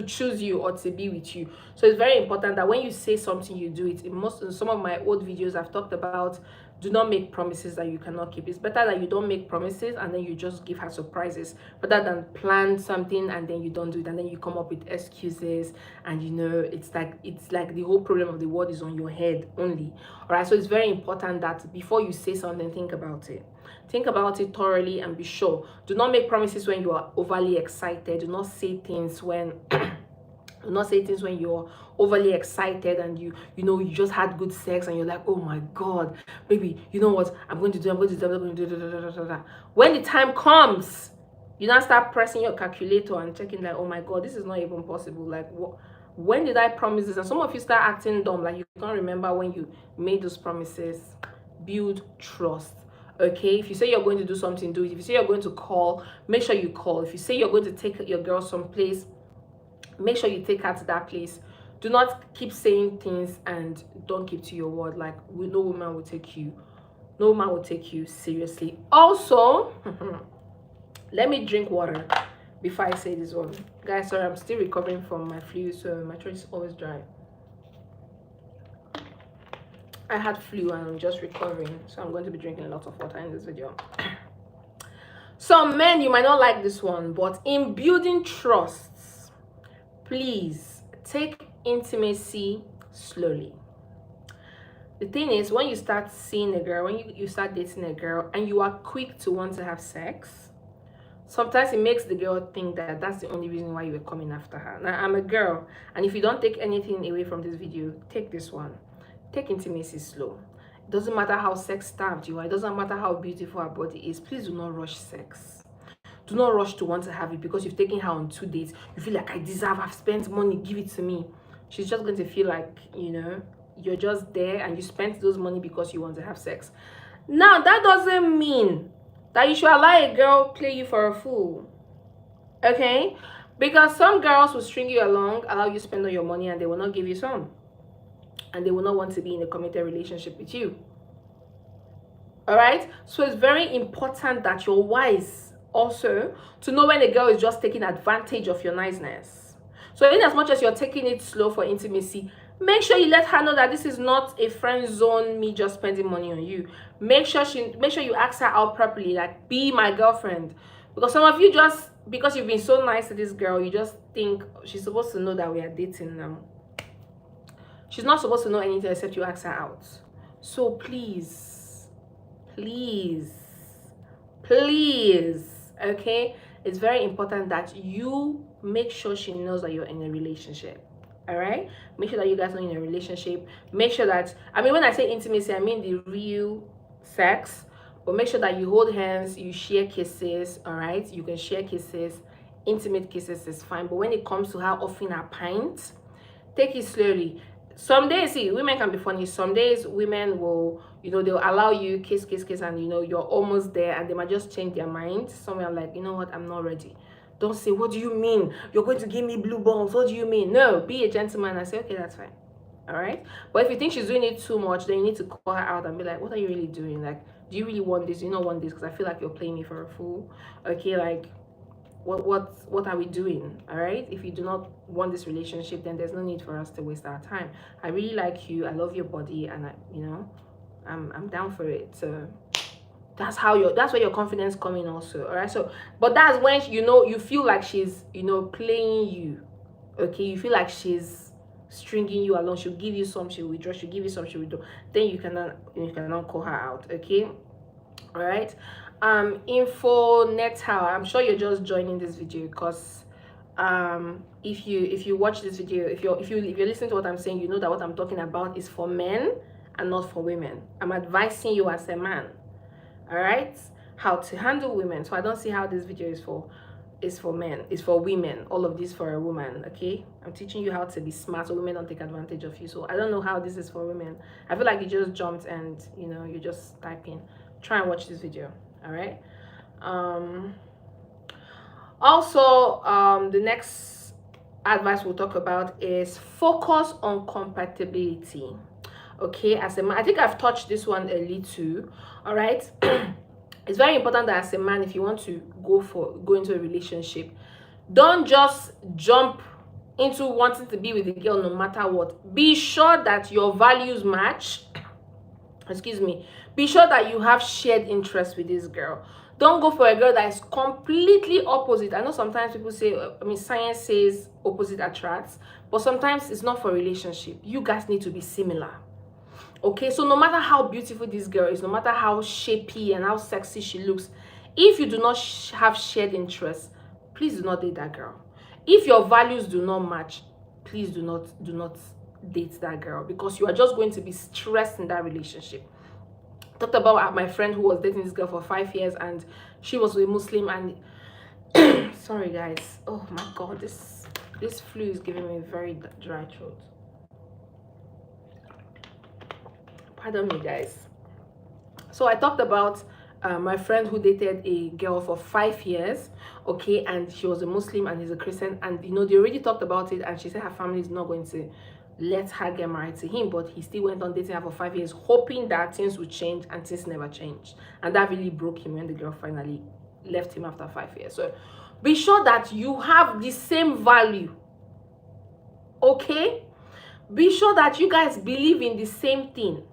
choose you or to be with you. So it's very important that when you say something, you do it. In some of my old videos, I've talked about, do not make promises that you cannot keep. It's better that you don't make promises and then you just give her surprises, rather than plan something and then you don't do it, and then you come up with excuses, and it's like the whole problem of the world is on your head only. All right, so it's very important that before you say something, think about it thoroughly and be sure. Do not make promises when you are overly excited. Do not say things when you're overly excited and you just had good sex and you're like, oh my god, baby, you know what I'm going to do. When the time comes, you now start pressing your calculator and checking like, oh my god, this is not even possible. Like, what? When did I promise this? And some of you start acting dumb, like you can't remember when you made those promises. Build trust. Okay, if you say you're going to do something, do it. If you say you're going to call, make sure you call. If you say you're going to take your girl someplace, make sure you take her to that place. Do not keep saying things and don't keep to your word. Like, no woman will take you seriously. Also, let me drink water before I say this one. Guys, sorry, I'm still recovering from my flu, so my throat is always dry. I had flu and I'm just recovering, so I'm going to be drinking a lot of water in this video. Some men, you might not like this one, but in building trust, please take intimacy slowly. The thing is, when you start seeing a girl, when you start dating a girl and you are quick to want to have sex, sometimes it makes the girl think that that's the only reason why you were coming after her. Now, I'm a girl, and if you don't take anything away from this video, take this one. Take intimacy slow. It doesn't matter how sex-starved you are. It doesn't matter how beautiful her body is. Please do not rush sex. Do not rush to want to have it because you've taken her on 2 dates. You feel like, I've spent money, give it to me. She's just going to feel like, you're just there and you spent those money because you want to have sex. Now, that doesn't mean that you should allow a girl play you for a fool. Okay? Because some girls will string you along, allow you to spend all your money, and they will not give you some. And they will not want to be in a committed relationship with you. Alright? So it's very important that you're wise also to know when a girl is just taking advantage of your niceness. So in as much as you're taking it slow for intimacy, make sure you let her know that this is not a friend zone, me just spending money on you. Make sure you ask her out properly, like, be my girlfriend. Because some of you just, because you've been so nice to this girl, you just think she's supposed to know that we are dating now. She's not supposed to know anything except you ask her out. So please, okay, it's very important that you make sure she knows that you're in a relationship. All right, make sure that you guys are in a relationship. Make sure that, I mean, when I say intimacy, I mean the real sex, but make sure that you hold hands, you share kisses. All right, you can share kisses. Intimate kisses is fine, but when it comes to how often a pint, take it slowly. Some days, see, women can be funny. Some days women will, they'll allow you kiss, and you're almost there, and they might just change their mind somewhere, like, you know what, I'm not ready. Don't say, what do you mean? You're going to give me blue balls. What do you mean? No, be a gentleman and say, okay, that's fine. All right. But if you think she's doing it too much, then you need to call her out and be like, what are you really doing? Like, do you really want this? Do you not want this? Because I feel like you're playing me for a fool. Okay, like, what are we doing? All right, if you do not want this relationship, then there's no need for us to waste our time. I really like you, I love your body, and I'm down for it. So that's where your confidence come in also. All right, so but that's when you feel like she's playing you. Okay, you feel like she's stringing you along. She'll give you some, she'll withdraw, she'll give you some, she'll withdraw. Then you cannot call her out. Okay, all right. Info Netal, I'm sure you're just joining this video because if you watch this video, if you're listening to what I'm saying, you know that what I'm talking about is for men and not for women. I'm advising you as a man, all right, how to handle women. So I don't see how this video is for men, it's for women. All of this for a woman. Okay, I'm teaching you how to be smart so women don't take advantage of you. So I don't know how this is for women. I feel like you just jumped and you're just typing. Try and watch this video. All right. Also, the next advice we'll talk about is focus on compatibility. Okay, as a man, I think I've touched this one a little. All right. It's very important that as a man, if you want to go into a relationship, don't just jump into wanting to be with the girl no matter what. Be sure that your values match. Excuse me. Be sure that you have shared interest with this girl. Don't go for a girl that is completely opposite. I know sometimes people say, science says opposite attracts, but sometimes it's not for a relationship. You guys need to be similar. Okay, so no matter how beautiful this girl is, no matter how shapy and how sexy she looks, if you do not have shared interests, please do not date that girl. If your values do not match, please do not date that girl, because you are just going to be stressed in that relationship. Talked about my friend who was dating this girl for 5 years, and she was a Muslim, and sorry guys, oh my god, this flu is giving me a very dry throat. Pardon me guys. So I talked about my friend who dated a girl for 5 years, okay, and she was a Muslim and he's a Christian, and they already talked about it, and she said her family is not going to let her get married to him, but he still went on dating her for 5 years, hoping that things would change, and things never changed. And that really broke him when the girl finally left him after 5 years. So be sure that you have the same value. Okay, be sure that you guys believe in the same thing.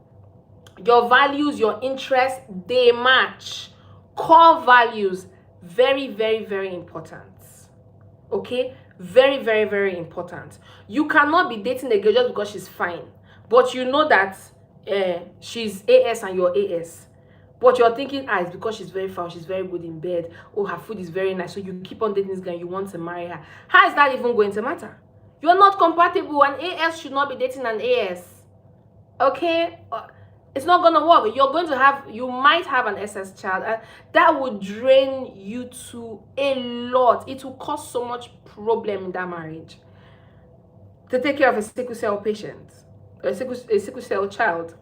Your values, your interests, they match. Core values, very, very, very important. Okay, very, very, very important. You cannot be dating a girl just because she's fine, but you know that she's AS and you're AS, but you're thinking, it's because she's very fine, she's very good in bed, oh, her food is very nice, so you keep on dating this girl and you want to marry her. How is that even going to matter? You're not compatible. An AS should not be dating an AS. Okay, it's not gonna work. You might have an SS child, and that would drain you to a lot. It will cause so much problem in that marriage to take care of a sickle cell patient, a sickle cell child.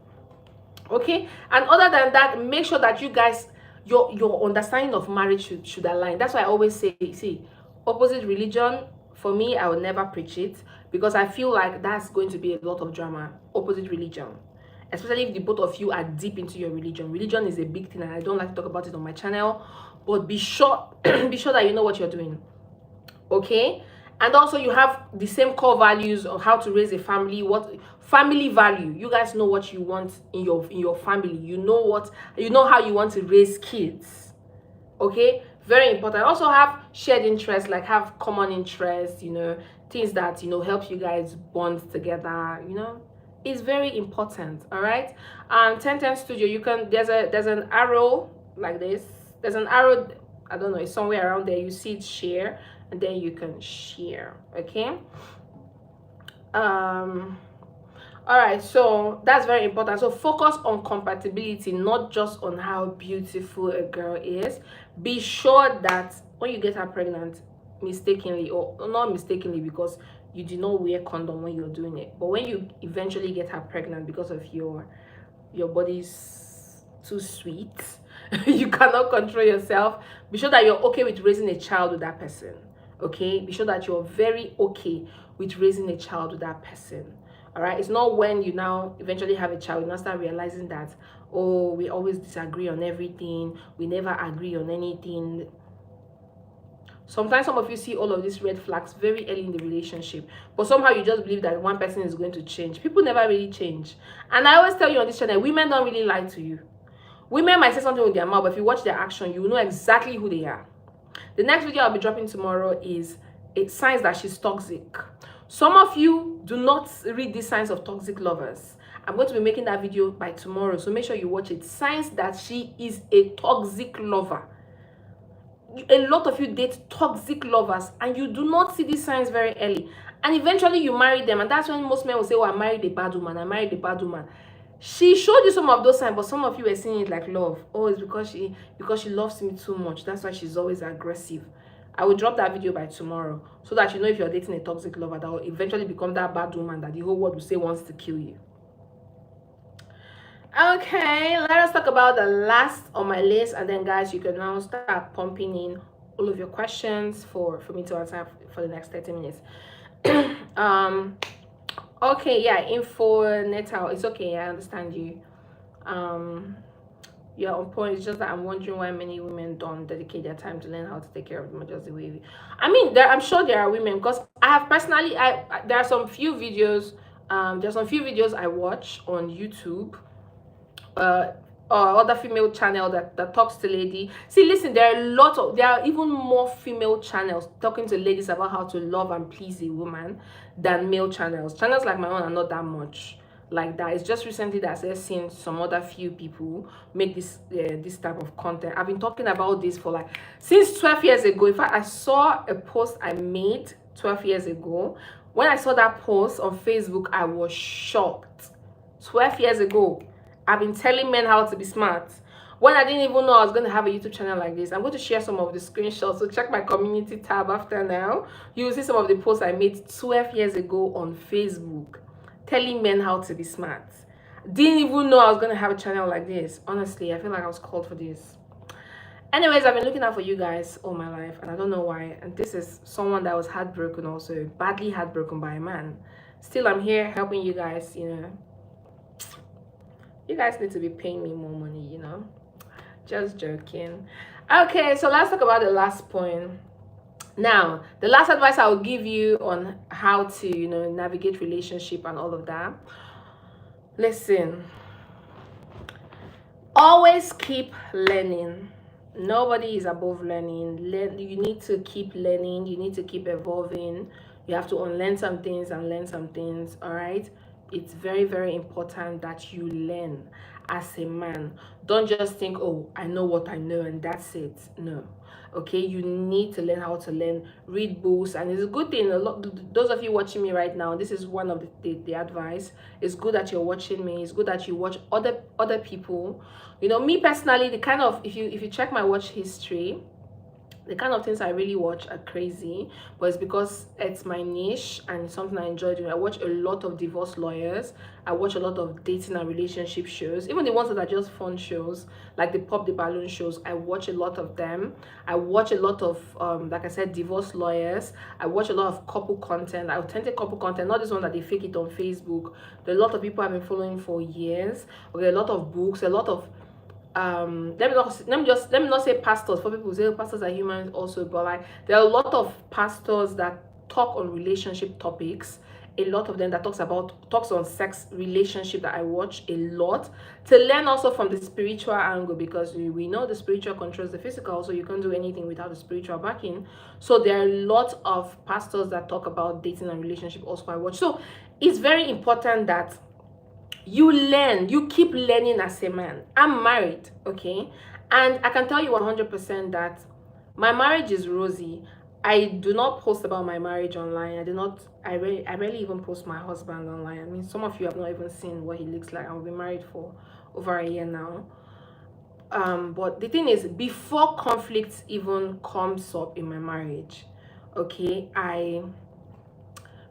Okay, and other than that, make sure that you guys, your understanding of marriage should align. That's why I always say, see, opposite religion, for me, I would never preach it, because I feel like that's going to be a lot of drama. Opposite religion, especially if the both of you are deep into your religion. Religion is a big thing, and I don't like to talk about it on my channel, but be sure be sure that you know what you're doing. Okay? And also you have the same core values of how to raise a family, what family value. You guys know what you want in your family. You know how you want to raise kids. Okay? Very important. Also have shared interests, like have common interests, things that help you guys bond together, it's very important. All right. 1010 Studio, you can, there's an arrow like this. There's an arrow, I don't know, it's somewhere around there. You see it, share, and then you can share. Okay. All right, so that's very important. So focus on compatibility, not just on how beautiful a girl is. Be sure that when you get her pregnant, mistakenly, or not mistakenly, because you did not wear condom when you're doing it, but when you eventually get her pregnant because of your body's too sweet, you cannot control yourself, be sure that you're okay with raising a child with that person. Okay, be sure that you're very okay with raising a child with that person. All right, it's not when you now eventually have a child, you now start realizing that, oh, we always disagree on everything, we never agree on anything. Sometimes some of you see all of these red flags very early in the relationship, but somehow you just believe that one person is going to change. People never really change. And I always tell you on this channel, women don't really lie to you. Women might say something with their mouth, but if you watch their action, you will know exactly who they are. The next video I'll be dropping tomorrow is signs that she's toxic. Some of you do not read these signs of toxic lovers. I'm going to be making that video by tomorrow, so make sure you watch it. Signs that she is a toxic lover. A lot of you date toxic lovers, and you do not see these signs very early. And eventually you marry them, and that's when most men will say, oh, I married a bad woman, I married a bad woman. She showed you some of those signs, but some of you are seeing it like love. Oh, it's because she loves me too much. That's why she's always aggressive. I will drop that video by tomorrow, so that you know if you're dating a toxic lover that will eventually become that bad woman that the whole world will say wants to kill you. Okay, let us talk about the last on my list, and then guys, you can now start pumping in all of your questions for me to answer for the next 30 minutes. Okay, yeah, info natal, it's okay, I understand you. You're on point. It's just that I'm wondering why many women don't dedicate their time to learn how to take care of them just the way I mean, I'm sure there are women, because I have personally, there are some few videos, I watch on YouTube, or other female channel that talks to lady. See, listen, there are even more female channels talking to ladies about how to love and please a woman than male channels. Channels like my own are not that much like that. It's just recently that I've seen some other few people make this type of content. I've been talking about this for like since 12 years ago. In fact, I saw a post I made 12 years ago. When I saw that post on Facebook, I was shocked. 12 years ago, I've been telling men how to be smart. When I didn't even know I was going to have a YouTube channel like this. I'm going to share some of the screenshots, so check my community tab after now. You will see some of the posts I made 12 years ago on Facebook, telling men how to be smart. Didn't even know I was going to have a channel like this. Honestly, I feel like I was called for this. Anyways, I've been looking out for you guys all my life, and I don't know why. And this is someone that was heartbroken also, badly heartbroken by a man. Still, I'm here helping you guys, You guys need to be paying me more money, Just joking. Okay, so let's talk about the last point. Now, the last advice I will give you on how to, navigate relationship and all of that. Listen, always keep learning. Nobody is above learning. You need to keep learning. You need to keep evolving. You have to unlearn some things and learn some things, all right? It's very, very important that you learn as a man. Don't just think, oh, I know what I know and that's it. No. Okay, you need to learn how to learn. Read books, and it's a good thing. Those of you watching me right now, this is one of the advice. It's good that you're watching me. It's good that you watch other people. Me personally, the kind of if you check my watch history, The kind of things I really watch are crazy, but it's because it's my niche and it's something I enjoy doing. I watch a lot of divorce lawyers. I watch a lot of dating and relationship shows, even the ones that are just fun shows, like the Pop the Balloon shows. I watch a lot of them. I watch a lot of, like I said, divorce lawyers. I watch a lot of couple content, authentic couple content, not this one that they fake it on Facebook. There are a lot of people I've been following for years. Okay, a lot of books, a lot of let me not say pastors. For people who say pastors are humans also, but like there are a lot of pastors that talk on relationship topics. A lot of them that talks on sex relationship that I watch a lot to learn also from the spiritual angle, because we know the spiritual controls the physical, so you can't do anything without the spiritual backing. So there are a lot of pastors that talk about dating and relationship also I watch. So it's very important that you keep learning as a man. I'm married, okay, and I can tell you 100% that my marriage is rosy. I do not post about my marriage online. I rarely even post my husband online. I mean, some of you have not even seen what he looks like, and we've been married for over a year now. But the thing is, before conflict even comes up in my marriage, okay,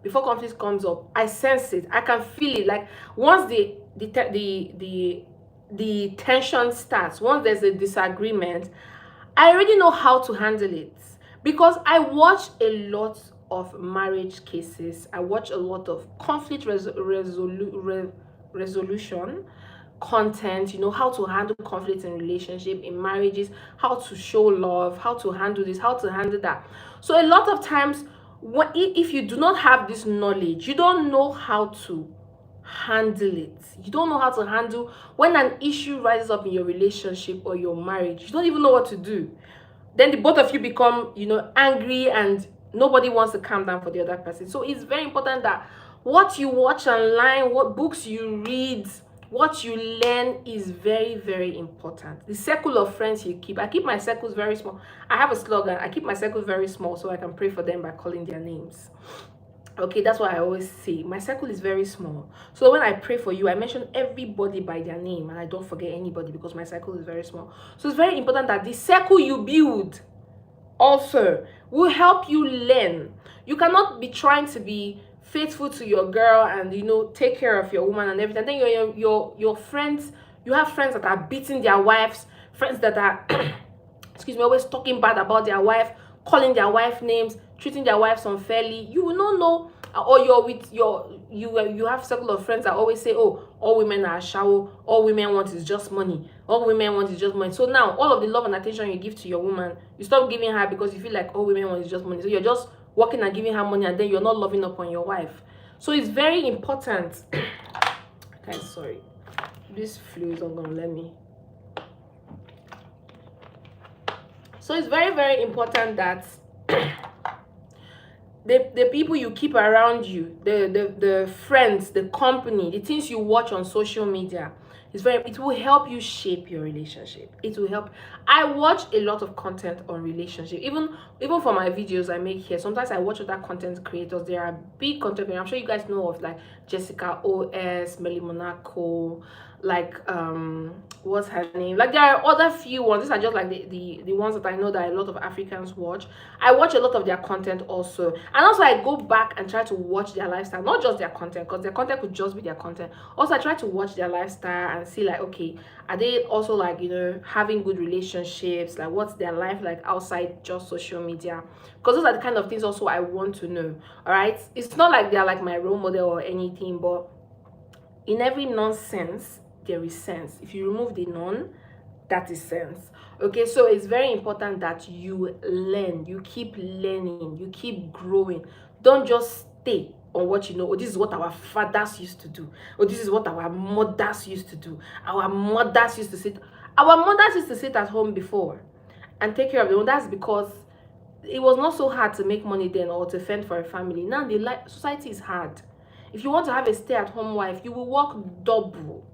before conflict comes up, I sense it. I can feel it. Like once the tension starts, once there's a disagreement, I already know how to handle it, because I watch a lot of marriage cases. I watch a lot of conflict resolution content, how to handle conflict in relationship, in marriages, how to show love, how to handle this, how to handle that. So a lot of times, if you do not have this knowledge, you don't know how to handle it. You don't know how to handle when an issue rises up in your relationship or your marriage. You don't even know what to do. Then the both of you become, angry, and nobody wants to calm down for the other person. So it's very important that what you watch online, what books you read, what you learn is very, very important. The circle of friends you keep. I keep my circles very small. I have a slogan. I keep my circles very small so I can pray for them by calling their names. Okay, that's what I always say. My circle is very small. So when I pray for you, I mention everybody by their name and I don't forget anybody, because my circle is very small. So it's very important that the circle you build also will help you learn. You cannot be trying to be faithful to your girl and take care of your woman and everything. Then your friends, you have friends that are beating their wives, friends that are excuse me, always talking bad about their wife, calling their wife names, treating their wives unfairly. You will not know. Or you have a circle of friends that always say, oh, all women are shallow, all women want is just money, all women want is just money. So now all of the love and attention you give to your woman, you stop giving her because you feel like all women want is just money. So you're just working and giving her money, and then you're not loving up on your wife. So it's very important. Okay, sorry, this flu is not gonna let me. So it's very, very important that the people you keep around you, the friends, the company, the things you watch on social media, it will help you shape your relationship. It will help. I watch a lot of content on relationship, even for my videos I make here. Sometimes I watch other content creators. There are big content creators. I'm sure you guys know of, like Jessica OS, Melly Monaco, like what's her name, like there are other few ones. These are just like the ones that I know that a lot of Africans watch. I watch a lot of their content also, and also I go back and try to watch their lifestyle, not just their content, because their content could just be their content. Also I try to watch their lifestyle and see, like, okay, are they also like having good relationships, like what's their life like outside just social media, because those are the kind of things also I want to know. All right, it's not like they're like my role model or anything, but in every nonsense there is sense. If you remove the non, that is sense. Okay, so it's very important that you learn, you keep learning, you keep growing. Don't just stay on what you know. Oh, this is what our fathers used to do. Oh, this is what our mothers used to do. Our mothers used to sit at home before and take care of them. That's because it was not so hard to make money then, or to fend for a family. Now the society is hard. If you want to have a stay-at-home wife, you will work double.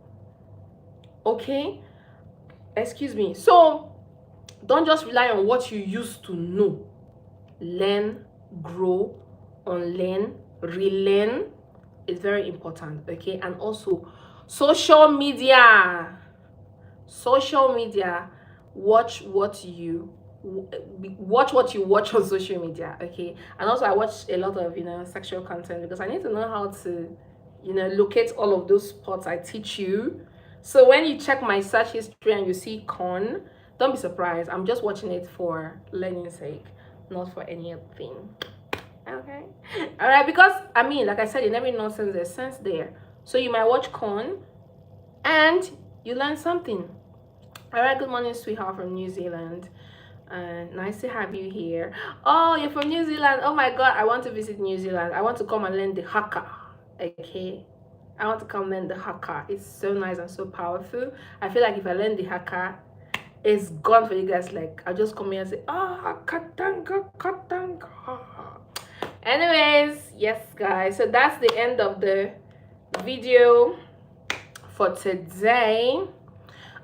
Okay, excuse me. So don't just rely on what you used to know. Learn, grow, unlearn, relearn is very important. Okay, and also social media, watch what you watch what you watch on social media, okay? And also I watch a lot of, you know, sexual content because I need to know how to, you know, locate all of those spots I teach you. So when you check my search history and you see corn, don't be surprised. I'm just watching it for learning sake, not for anything. Okay. All right, because I mean, like I said, in every nonsense there's sense there. So you might watch corn and you learn something. All right, good morning, sweetheart from New Zealand. Nice to have you here. Oh, you're from New Zealand. Oh my God, I want to visit New Zealand. I want to come and learn the haka. Okay, I want to come learn the haka. It's so nice and so powerful. I feel like if I learn the haka, it's gone for you guys. Like I'll just come here and say, katanga, katanga. Anyways, yes, guys. So that's the end of the video for today.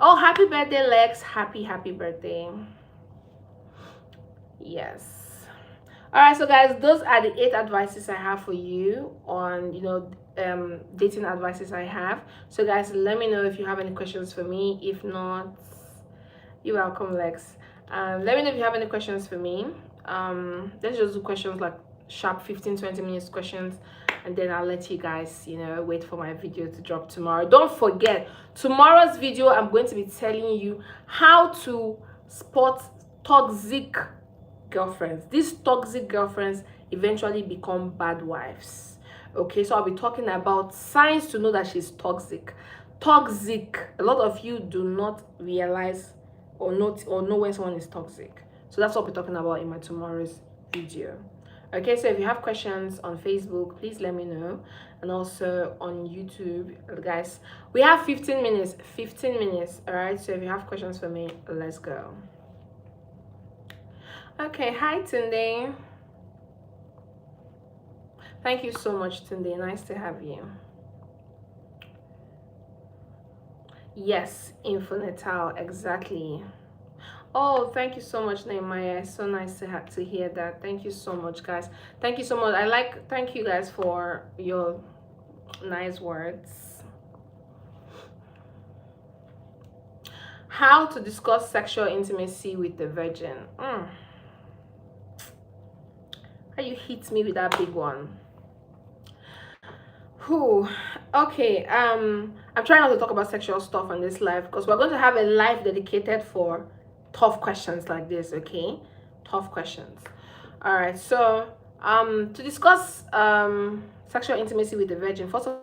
Oh, happy birthday, Lex. Happy birthday. Yes. All right, so guys, those are the 8 advices I have for you on, you know, dating advices I have. So guys, let me know if you have any questions for me. If not, you're welcome, Lex. Let me know if you have any questions for me. Let's just do questions like sharp 15-20 minutes questions, and then I'll let you guys, you know, wait for my video to drop tomorrow. Don't forget, tomorrow's video I'm going to be telling you how to spot toxic girlfriends. These toxic girlfriends eventually become bad wives. Okay, so I'll be talking about signs to know that she's toxic. A lot of you do not realize or know when someone is toxic. So that's what we're talking about in my tomorrow's video. Okay, so if you have questions on Facebook, please let me know. And also on YouTube, guys, we have 15 minutes. All right, so if you have questions for me, let's go. Okay, hi Tunde. Thank you so much, Tunde. Nice to have you. Yes, Infonatal, exactly. Oh, thank you so much, Nehemiah. It's so nice to hear that. Thank you so much, guys. Thank you so much. Thank you guys for your nice words. How to discuss sexual intimacy with the virgin. How you hit me with that big one. Who? Okay, I'm trying not to talk about sexual stuff on this live because we're going to have a live dedicated for tough questions like this. Okay, tough questions. All right, so to discuss sexual intimacy with the virgin, first of all,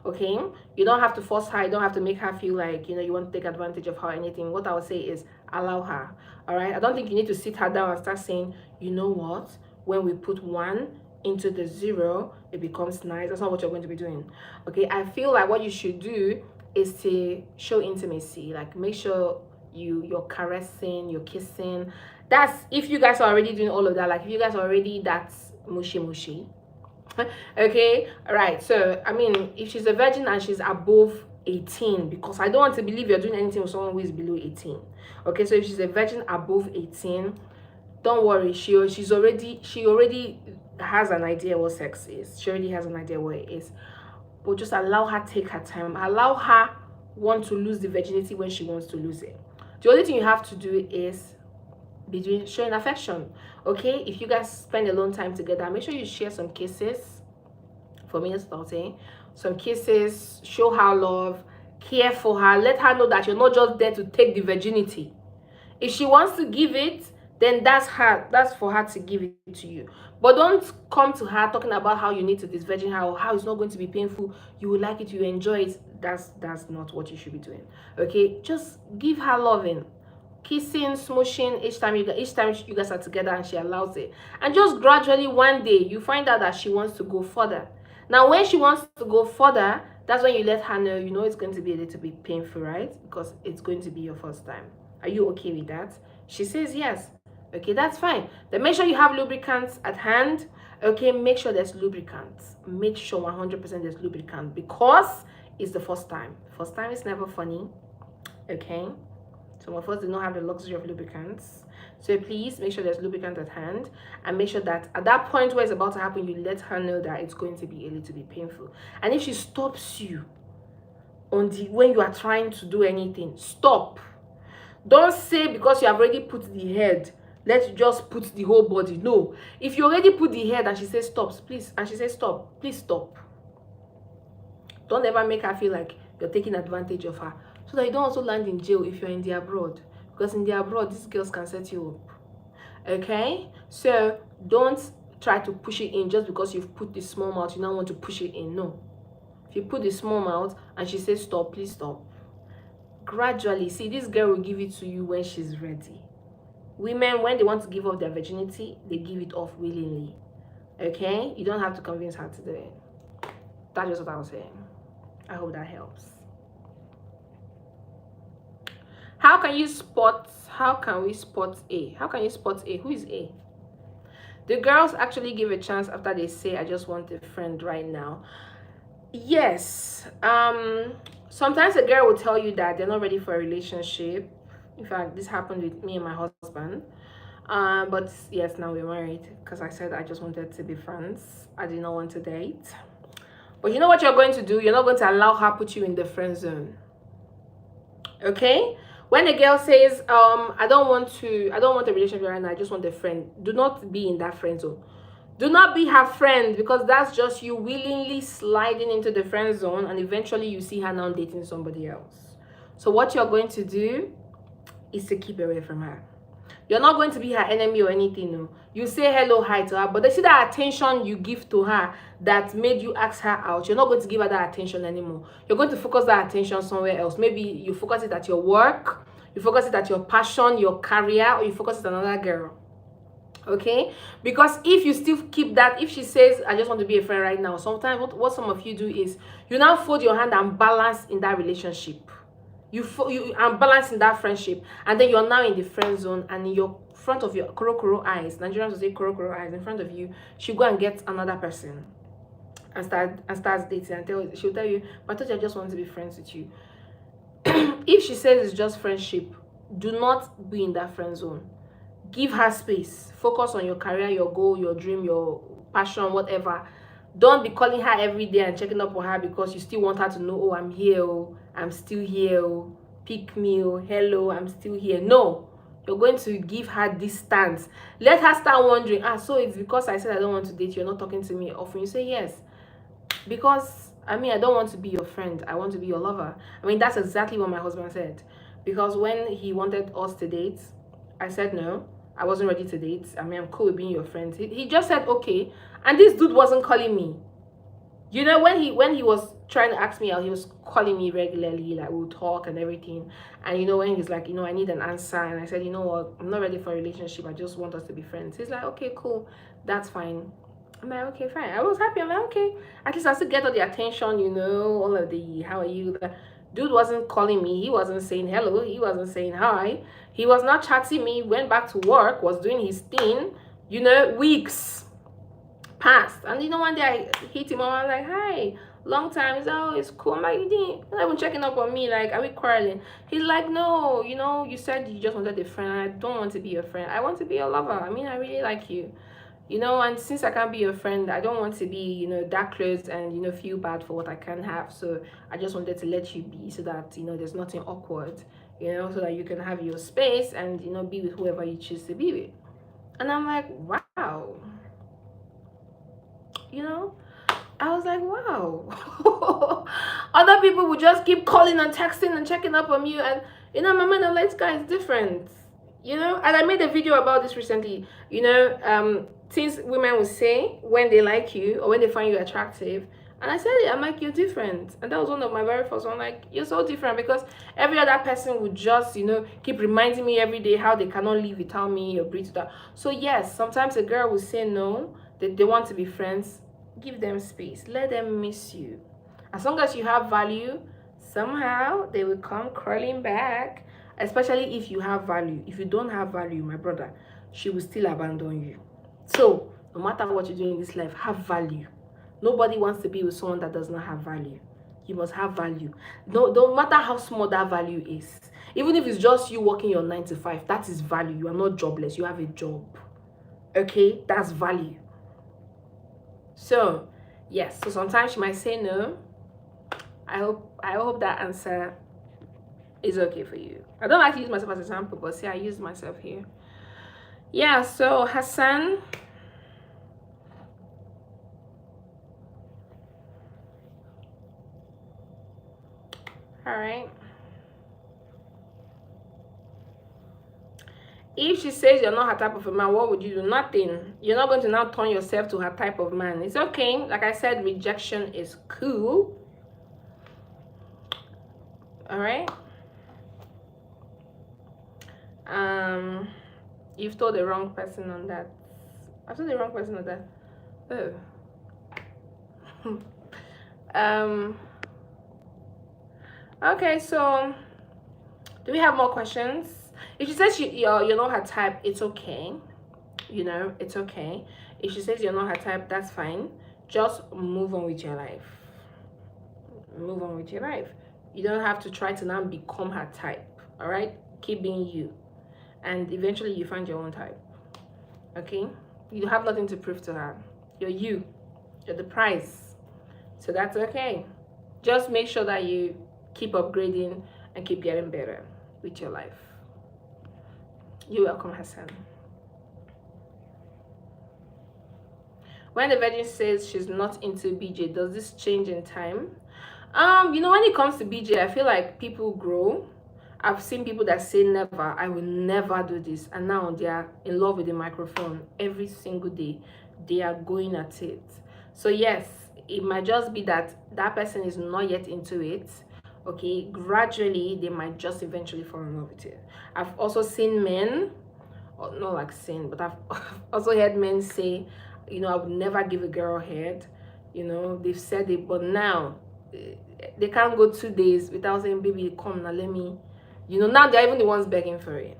okay, you don't have to force her, you don't have to make her feel like, you know, you want to take advantage of her or anything. What I would say is allow her. All right, I don't think you need to sit her down and start saying, you know what, when we put 1 into the 0 it becomes nice. That's not what you're going to be doing. Okay, I feel like what you should do is to show intimacy. Like make sure you're caressing, you're kissing. That's if you guys are already doing all of that. Like if you guys are already that's mushy okay, all right. So I mean, if she's a virgin and she's above 18, because I don't want to believe you're doing anything with someone who is below 18. Okay, so if she's a virgin above 18, don't worry, she already has an idea what sex is. She already has an idea what it is. But just allow her take her time. Allow her want to lose the virginity when she wants to lose it. The only thing you have to do is be showing affection. Okay, if you guys spend alone time together, make sure you share some kisses. For me, starting some kisses, show her love, care for her, let her know that you're not just there to take the virginity. If she wants to give it, then that's for her to give it to you. But don't come to her talking about how you need to disvirgin her or how it's not going to be painful, you will like it, you enjoy it. That's not what you should be doing. Okay, just give her loving, kissing, smooshing each time you guys are together and she allows it. And just gradually one day you find out that she wants to go further. Now when she wants to go further, that's when you let her know, you know, it's going to be a little bit painful, right? Because it's going to be your first time. Are you okay with that? She says yes. Okay, that's fine. Then make sure you have lubricants at hand. Okay, make sure there's lubricants. Make sure 100% there's lubricant because it's the first time. First time is never funny. Okay, some of us do not have the luxury of lubricants. So please make sure there's lubricant at hand and make sure that at that point where it's about to happen, you let her know that it's going to be a little bit painful. And if she stops you when you are trying to do anything, stop. Don't say because you have already put the head, let's just put the whole body. No. If you already put the head and she says stop, please, and she says stop, please stop. Don't ever make her feel like you're taking advantage of her, so that you don't also land in jail if you're in the abroad. Because in the abroad, these girls can set you up. Okay? So don't try to push it in just because you've put the small mouth. You now want to push it in. No. If you put the small mouth and she says stop, please stop. Gradually, see, this girl will give it to you when she's ready. Women, when they want to give up their virginity, they give it off willingly. Okay? You don't have to convince her to do it. That's just what I was saying. I hope that helps. How can we spot A? How can you spot A? Who is A? The girls actually give a chance after they say, I just want a friend right now. Yes. Sometimes a girl will tell you that they're not ready for a relationship. In fact, this happened with me and my husband. But yes, now we're married because I said I just wanted to be friends. I did not want to date. But you know what you're going to do? You're not going to allow her put you in the friend zone. Okay? When a girl says, I don't want a relationship right now, I just want a friend, do not be in that friend zone. Do not be her friend, because that's just you willingly sliding into the friend zone, and eventually you see her now dating somebody else. So what you're going to do is to keep away from her. You're not going to be her enemy or anything. No. You say hello, hi to her, but they see that attention you give to her that made you ask her out. You're not going to give her that attention anymore. You're going to focus that attention somewhere else. Maybe you focus it at your work, you focus it at your passion, your career, or you focus it on another girl. Okay? Because if you still keep that, if she says, I just want to be a friend right now, sometimes what some of you do is you now fold your hand and balance in that relationship. You unbalance in that friendship, and then you're now in the friend zone, and in your front of your koro eyes, Nigerians will say koro eyes, in front of you, she'll go and get another person and starts dating, and she'll tell you, but I thought I just want to be friends with you. If she says it's just friendship, do not be in that friend zone. Give her space. Focus on your career, your goal, your dream, your passion, whatever. Don't be calling her every day and checking up on her because you still want her to know, oh, I'm here, oh, I'm still here, oh, pick me, oh, hello, I'm still here. No, you're going to give her distance. Let her start wondering, so it's because I said I don't want to date you, you're not talking to me often. You say yes, because I don't want to be your friend, I want to be your lover. That's exactly what my husband said. Because when he wanted us to date, I said no, I wasn't ready to date. I'm cool with being your friend. He just said okay, and this dude wasn't calling me. You know, when he was trying to ask me out, he was calling me regularly, like we'll talk and everything. And you know, when he's like, I need an answer, and I said, you know what, I'm not ready for a relationship, I just want us to be friends. He's like, okay, cool, that's fine. I'm like, okay, fine. I was happy. I'm like, okay, at least I still get all the attention, all of the how are you. Dude wasn't calling me, he wasn't saying hello, he wasn't saying hi, he was not chatting me, went back to work, was doing his thing. Weeks passed, and one day I hit him up. I was like, hi, long time. He's like, oh, it's cool. I'm like, you didn't even checking up on me, like, are we quarreling? He's like, no, you said you just wanted a friend, and I don't want to be your friend, I want to be your lover. I really like you, and since I can't be your friend, I don't want to be, that close and, feel bad for what I can have. So I just wanted to let you be, so that, there's nothing awkward, so that you can have your space and, be with whoever you choose to be with. And I'm like, wow. I was like, wow. Other people would just keep calling and texting and checking up on you. And, my mind, I'm like, this guy is different. And I made a video about this recently. Things women will say when they like you or when they find you attractive. And I said it, I'm like, you're different. And that was one of my very first one. Like, you're so different, because every other person would just, keep reminding me every day how they cannot live without me or breathe without. So yes, sometimes a girl will say no, that they want to be friends. Give them space. Let them miss you. As long as you have value, somehow they will come crawling back. Especially if you have value. If you don't have value, my brother, she will still abandon you. So, no matter what you do in this life, have value. Nobody wants to be with someone that does not have value. You must have value. No matter how small that value is. Even if it's just you working your 9 to 5, that is value. You are not jobless. You have a job. Okay? That's value. So, yes. So sometimes she might say no. I hope that answer is okay for you. I don't like to use myself as an example, but see, I use myself here. Yeah, so Hassan. All right. If she says you're not her type of a man, what would you do? Nothing. You're not going to now turn yourself to her type of man. It's okay. Like I said, rejection is cool. All right. You've told the wrong person on that. I've told the wrong person on that. Oh. Okay, so do we have more questions? If she says you're not her type, it's okay. You know, it's okay. If she says you're not her type, that's fine. Just move on with your life. Move on with your life. You don't have to try to now become her type. All right? Keep being you. And eventually you find your own type. Okay? You have nothing to prove to her. You're you. You're the prize. So that's okay. Just make sure that you keep upgrading and keep getting better with your life. You're welcome, Hassan. When the virgin says she's not into BJ, does this change in time? You know, when it comes to BJ, I feel like people grow. I've seen people that say never, I will never do this, and now they are in love with the microphone every single day. They are going at it. So yes, it might just be that that person is not yet into it. Okay, gradually they might just eventually fall in love with it. I've also seen men, or not like seen, but I've also heard men say, you know, I would never give a girl head. You know, they've said it, but now they can't go 2 days without saying, baby, come now, let me. You know, now they're even the ones begging for it.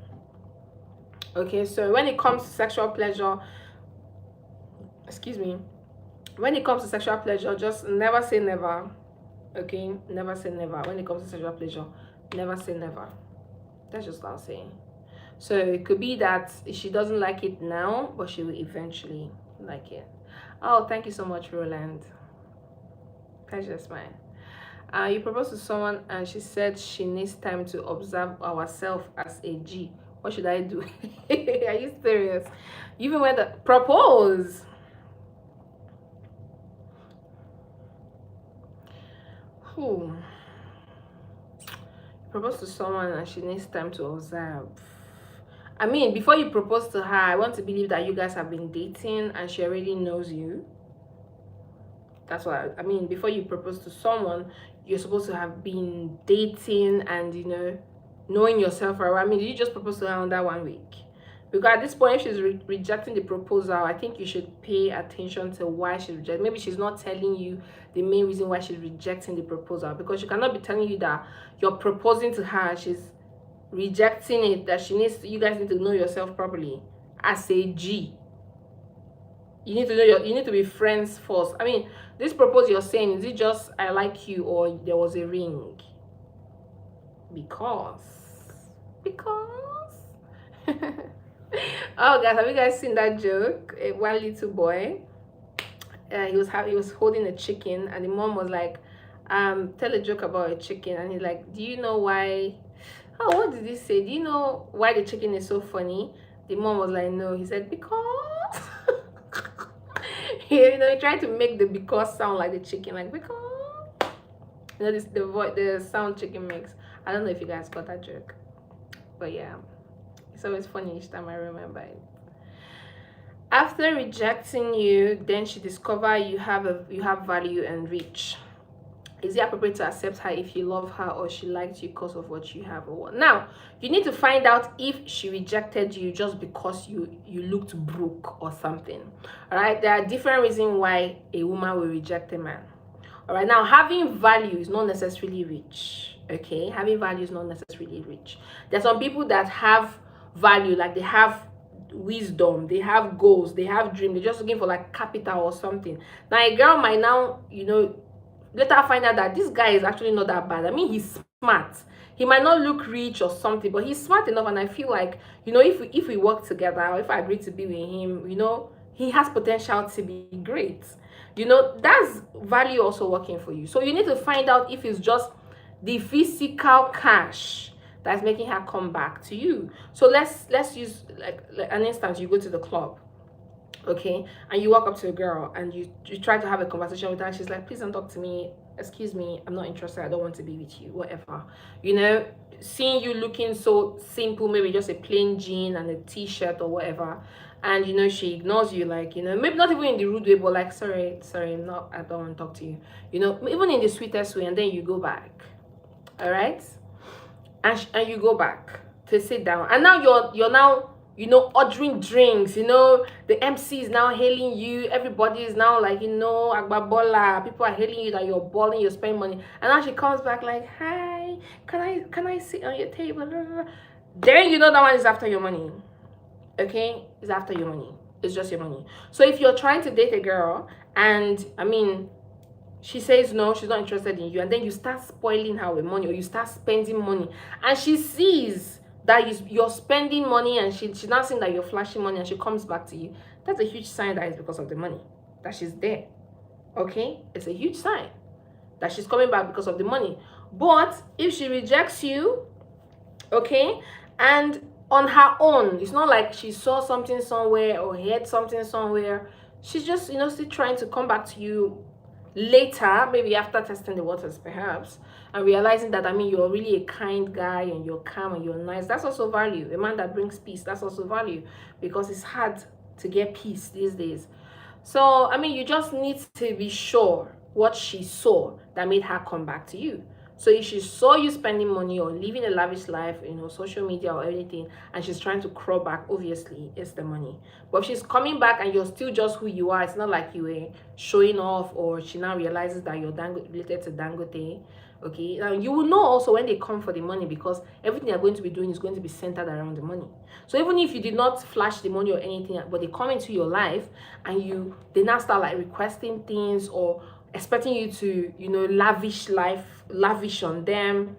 Okay, so when it comes to sexual pleasure, excuse me, when it comes to sexual pleasure, just never say never. Okay, never say never. When it comes to sexual pleasure, never say never. That's just what I'm saying. So it could be that she doesn't like it now, but she will eventually like it. Oh, thank you so much, Roland. Pleasure's mine. You proposed to someone and she said she needs time to observe ourselves as a G. What should I do? Are you serious? You even went to propose. Who? Propose to someone and she needs time to observe. I mean, before you propose to her, I want to believe that you guys have been dating and she already knows you. That's what I mean. Before you propose to someone, you're supposed to have been dating and, you know, knowing yourself around. I mean, did you just propose to her under 1 week? Because at this point, if she's rejecting the proposal, I think you should pay attention to why she's rejecting. Maybe she's not telling you the main reason why she's rejecting the proposal, because she cannot be telling you that you're proposing to her, she's rejecting it, that she needs to, you guys need to know yourself properly as a G. You need to know you need to be friends first. I mean, this proposal you're saying, is it just I like you or there was a ring? Because oh guys, have you guys seen that joke? One little boy, he was holding a chicken and the mom was like, tell a joke about a chicken, and he's like, do you know why, oh, what did he say, do you know why the chicken is so funny? The mom was like, no. He said, because you know, he tried to make the because sound like the chicken, like because, you know, this the sound chicken makes. I don't know if you guys got that joke, but yeah, it's always funny each time I remember it. After rejecting you, then she discover you have value and reach. Is it appropriate to accept her if you love her or she liked you because of what you have or what? Now, you need to find out if she rejected you just because you looked broke or something. All right, there are different reasons why a woman will reject a man. All right, now having value is not necessarily rich. Okay, having value is not necessarily rich. There's some people that have value, like they have wisdom, they have goals, they have dreams, they're just looking for like capital or something. Now a girl might now, you know, later find out that this guy is actually not that bad. I mean, he's smart. He might not look rich or something, but he's smart enough, and I feel like, you know, if we work together, or if I agree to be with him, you know, he has potential to be great. You know, that's value also working for you. So you need to find out if it's just the physical cash that's making her come back to you. So let's use like an instance. You go to the club, okay, and you walk up to a girl and you try to have a conversation with her. She's like, please don't talk to me, excuse me, I'm not interested, I don't want to be with you, whatever. You know, seeing you looking so simple, maybe just a plain jean and a t-shirt or whatever, and you know she ignores you, like, you know, maybe not even in the rude way, but like, sorry, no, I don't want to talk to you, you know, even in the sweetest way, and then you go back. All right, and you go back to sit down, and now you're now, you know, ordering drinks, you know, the MC is now hailing you, everybody is now like, you know, agbabola, people are hailing you that you're balling, you're spending money, and now she comes back like, hi, can I sit on your table? Then you know that one is after your money. Okay, it's after your money, it's just your money. So if you're trying to date a girl and I mean she says no, she's not interested in you, and then you start spoiling her with money, or you start spending money, and she sees that you're spending money, and she's not seeing that you're flashing money, and she comes back to you, that's a huge sign that it's because of the money that she's there. Okay, it's a huge sign that she's coming back because of the money. But if she rejects you, okay, and on her own, it's not like she saw something somewhere or heard something somewhere, she's just, you know, still trying to come back to you later, maybe after testing the waters perhaps, and realizing that, I mean, you're really a kind guy and you're calm and you're nice, that's also value. A man that brings peace, that's also value, because it's hard to get peace these days. So I mean, you just need to be sure what she saw that made her come back to you. So if she saw you spending money or living a lavish life, you know, social media or anything, and she's trying to crawl back, obviously it's the money. But if she's coming back and you're still just who you are, it's not like you were showing off, or she now realizes that you're related to Dangote. Okay, now you will know also when they come for the money, because everything they're going to be doing is going to be centered around the money. So even if you did not flash the money or anything, but they come into your life and they now start like requesting things or expecting you to, you know, lavish on them,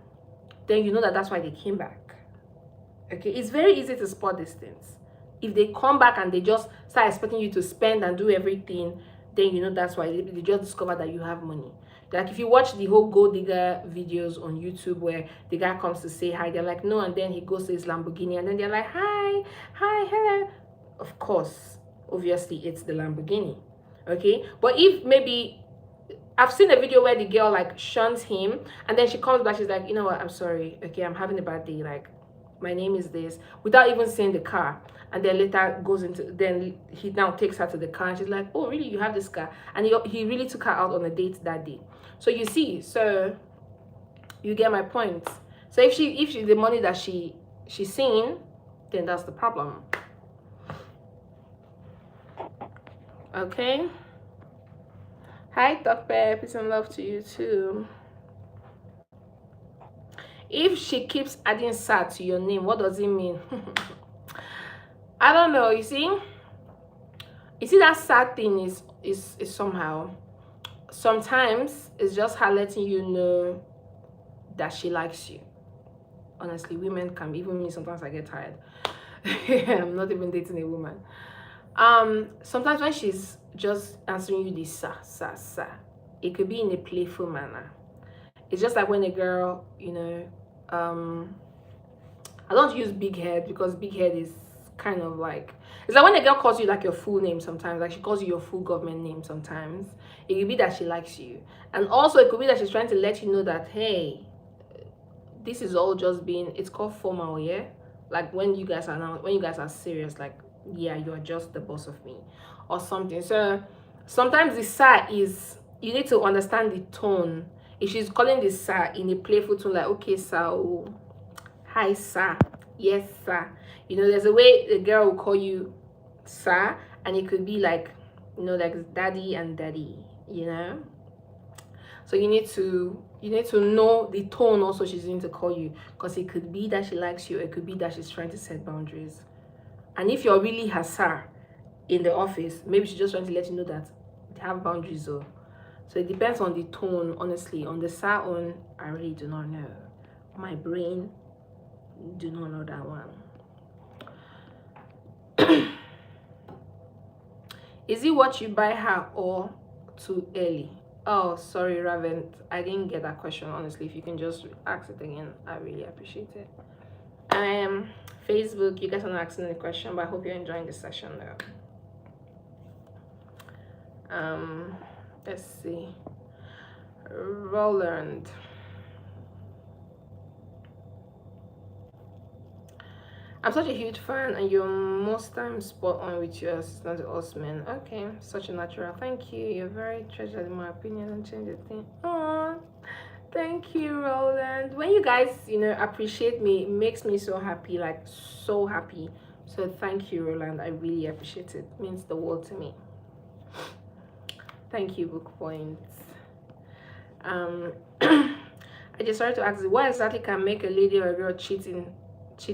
then you know that that's why they came back. Okay, it's very easy to spot these things. If they come back and they just start expecting you to spend and do everything, then you know that's why they just discover that you have money. Like if you watch the whole gold digger videos on YouTube where the guy comes to say hi, they're like no, and then he goes to his Lamborghini, and then they're like hi, hello. Of course, obviously it's the Lamborghini. Okay, but if maybe I've seen a video where the girl like shuns him, and then she comes back, she's like, you know what, I'm sorry, okay, I'm having a bad day, like my name is this, without even seeing the car, and then later then he now takes her to the car, and she's like, oh really, you have this car? And he really took her out on a date that day. So you see, so you get my point. So if she the money that she's seeing, then that's the problem. Okay. Hi Tokpe, peace and love to you too. If she keeps adding "sir" to your name, what does it mean? I don't know. You see that sad thing is somehow, sometimes it's just her letting you know that she likes you. Honestly, women can, even me sometimes I get tired. I'm not even dating a woman. Sometimes when she's just answering you this sir, it could be in a playful manner. It's just like when a girl, you know, I don't use big head, because big head is kind of like, it's like when a girl calls you like your full name sometimes, like she calls you your full government name sometimes. It could be that she likes you, and also it could be that she's trying to let you know that, hey, this is all just being, it's called formal, yeah, like when you guys are serious, like, yeah, you are just the boss of me or something. So sometimes the sir is, you need to understand the tone. If she's calling the sir in a playful tone, like, okay sir, oh, hi sir, yes sir, you know, there's a way the girl will call you sir, and it could be like, you know, like daddy and daddy, you know. So you need to know the tone also she's going to call you, because it could be that she likes you, it could be that she's trying to set boundaries. And if you're really her sir in the office, maybe she's just trying to let you know that they have boundaries. So it depends on the tone, honestly. On the sir on, I really do not know. My brain do not know that one. Is it what you buy her or too early? Oh, sorry, Raven. I didn't get that question, honestly. If you can just ask it again, I really appreciate it. Facebook, you guys are not asking any question, but I hope you're enjoying this session though. Let's see. Roland. I'm such a huge fan, and you're most times spot on with your assistant Osman. Okay, such a natural. Thank you. You're very treasured in my opinion and change the thing. Oh, thank you, Roland. When you guys, appreciate me, it makes me so happy, like so happy. So thank you, Roland. I really appreciate it. It means the world to me. Thank you, Book Points. I just started to ask, what exactly can make a lady or a girl cheat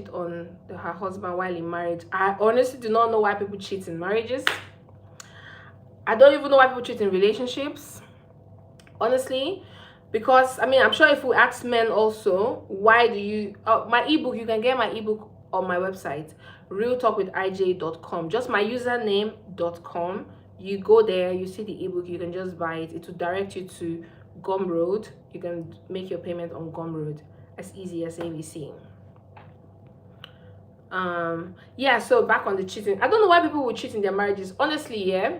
on her husband while in marriage? I honestly do not know why people cheat in marriages. I don't even know why people cheat in relationships, honestly, because I'm sure if we ask men also, why do you my ebook, you can get my ebook on my website, realtalkwithij.com, just my username.com. You go there, you see the ebook, you can just buy it. It will direct you to Gumroad. You can make your payment on Gumroad, as easy as ABC. Yeah, so back on the cheating. I don't know why people would cheat in their marriages, honestly. Yeah,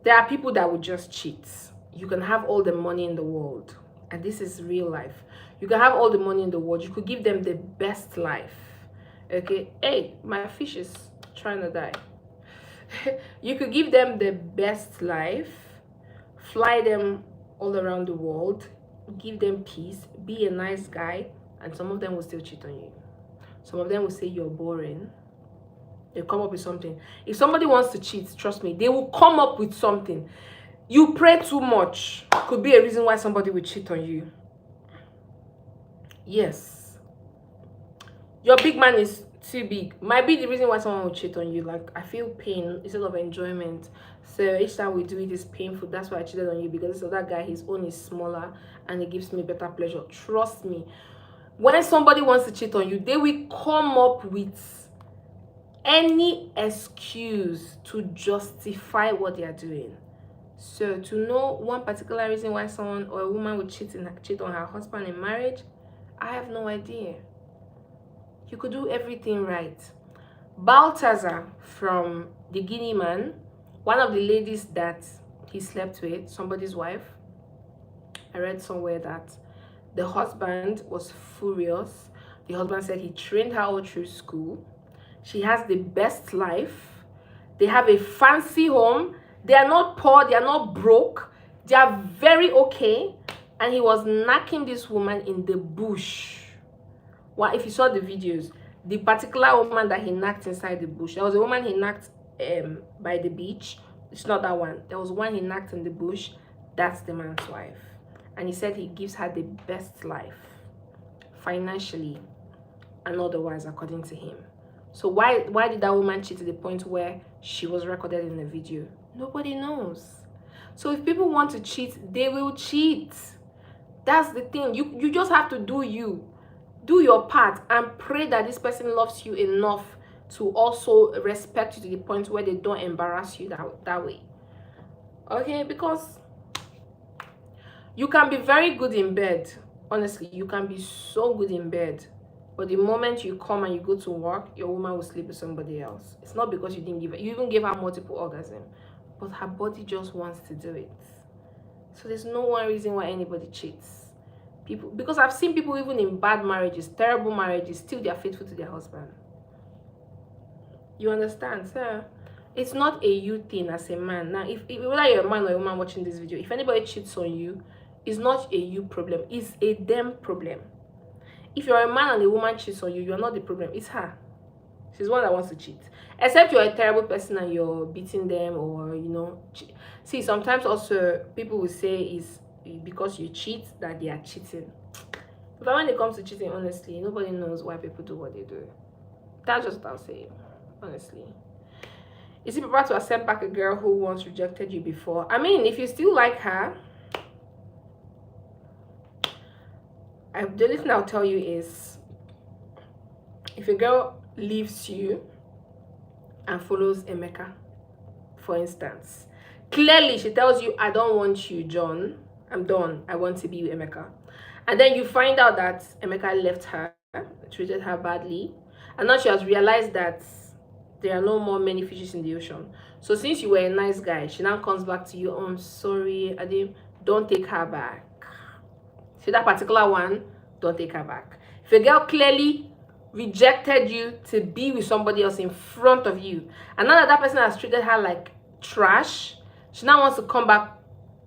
there are people that would just cheat. You can have all the money in the world, and this is real life. You can have all the money in the world, you could give them the best life. Okay, hey, my fish is trying to die. You could give them the best life, fly them all around the world, give them peace, be a nice guy, and some of them will still cheat on you. Some of them will say you're boring. They'll come up with something. If somebody wants to cheat, trust me, they will come up with something. You pray too much could be a reason why somebody will cheat on you. Yes. Your big man is too big might be the reason why someone will cheat on you. Like, I feel pain instead of enjoyment, so each time we do it is painful. That's why I cheated on you, because this other guy, his own is smaller and it gives me better pleasure. Trust me, when somebody wants to cheat on you, they will come up with any excuse to justify what they are doing. So to know one particular reason why someone or a woman would cheat on her husband in marriage, I have no idea. You could do everything right. Balthazar from The Guinea Man, one of the ladies that he slept with, somebody's wife, I read somewhere that the husband was furious. The husband said he trained her all through school. She has the best life. They have a fancy home. They are not poor. They are not broke. They are very okay. And he was knocking this woman in the bush. Well, if you saw the videos, the particular woman that he knocked inside the bush, there was a woman he knocked by the beach. It's not that one. There was one he knocked in the bush. That's the man's wife. And he said he gives her the best life, financially and otherwise, according to him. So why did that woman cheat to the point where she was recorded in the video? Nobody knows. So if people want to cheat, they will cheat. That's the thing. You just have to do you. Do your part and pray that this person loves you enough to also respect you to the point where they don't embarrass you that way. Okay, because you can be very good in bed. Honestly, you can be so good in bed, but the moment you come and you go to work, your woman will sleep with somebody else. It's not because you didn't give her, you even gave her multiple orgasms, but her body just wants to do it. So there's no one reason why anybody cheats. People, because I've seen people even in bad marriages, terrible marriages, still they are faithful to their husband. You understand, sir? It's not a you thing as a man. Now, if whether you're a man or a woman watching this video, if anybody cheats on you, it's not a you problem, it's a them problem. If you're a man and a woman cheats on you, you're not the problem, it's her. She's the one that wants to cheat. Except you're a terrible person and you're beating them, or see, sometimes also people will say is because you cheat that they are cheating. But when it comes to cheating, honestly, nobody knows why people do what they do. That's just what I'll say, honestly. Is it proper to accept back a girl who once rejected you before? I mean, if you still like her, the only thing I'll tell you is, if a girl leaves you and follows Emeka, for instance, Clearly, she tells you, I don't want you, John. I'm done. I want to be with Emeka. And then you find out that Emeka left her, treated her badly. And now she has realized that there are no more many fishes in the ocean. So since you were a nice guy, she now comes back to you, oh, I'm sorry, Adim, don't take her back. See that particular one, don't take her back. If a girl clearly rejected you to be with somebody else in front of you, and now that that person has treated her like trash, she now wants to come back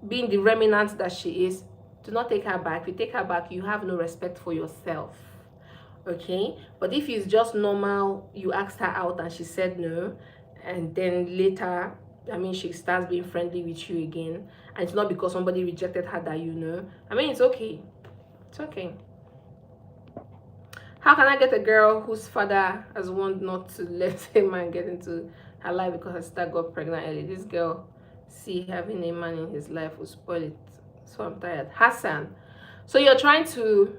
being the remnant that she is, do not take her back. If you take her back, you have no respect for yourself. Okay? But if it's just normal, you asked her out and she said no, and then later, I mean, she starts being friendly with you again, and it's not because somebody rejected her that you know, I mean, it's okay. It's okay. How can I get a girl whose father has warned not to let a man get into her life because her sister got pregnant early? This girl, see, having a man in his life will spoil it. So I'm tired. Hassan. So you're trying to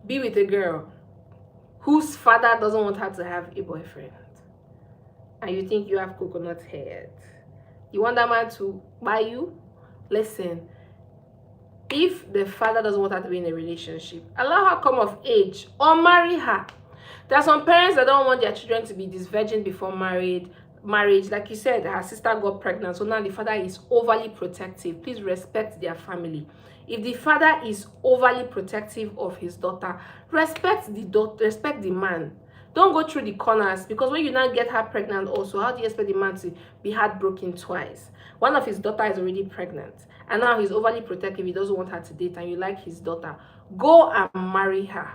be with a girl whose father doesn't want her to have a boyfriend, and you think you have coconut head. You want that man to buy you? Listen, if the father doesn't want her to be in a relationship, allow her come of age or marry her. There are some parents that don't want their children to be this virgin before marriage. Like you said, her sister got pregnant, so now the father is overly protective. Please respect their family. If the father is overly protective of his daughter, respect the daughter, respect the man. Don't go through the corners, because when you now get her pregnant also, how do you expect the man to be heartbroken twice? One of his daughter is already pregnant, and now he's overly protective. He doesn't want her to date, and you like his daughter. Go and marry her.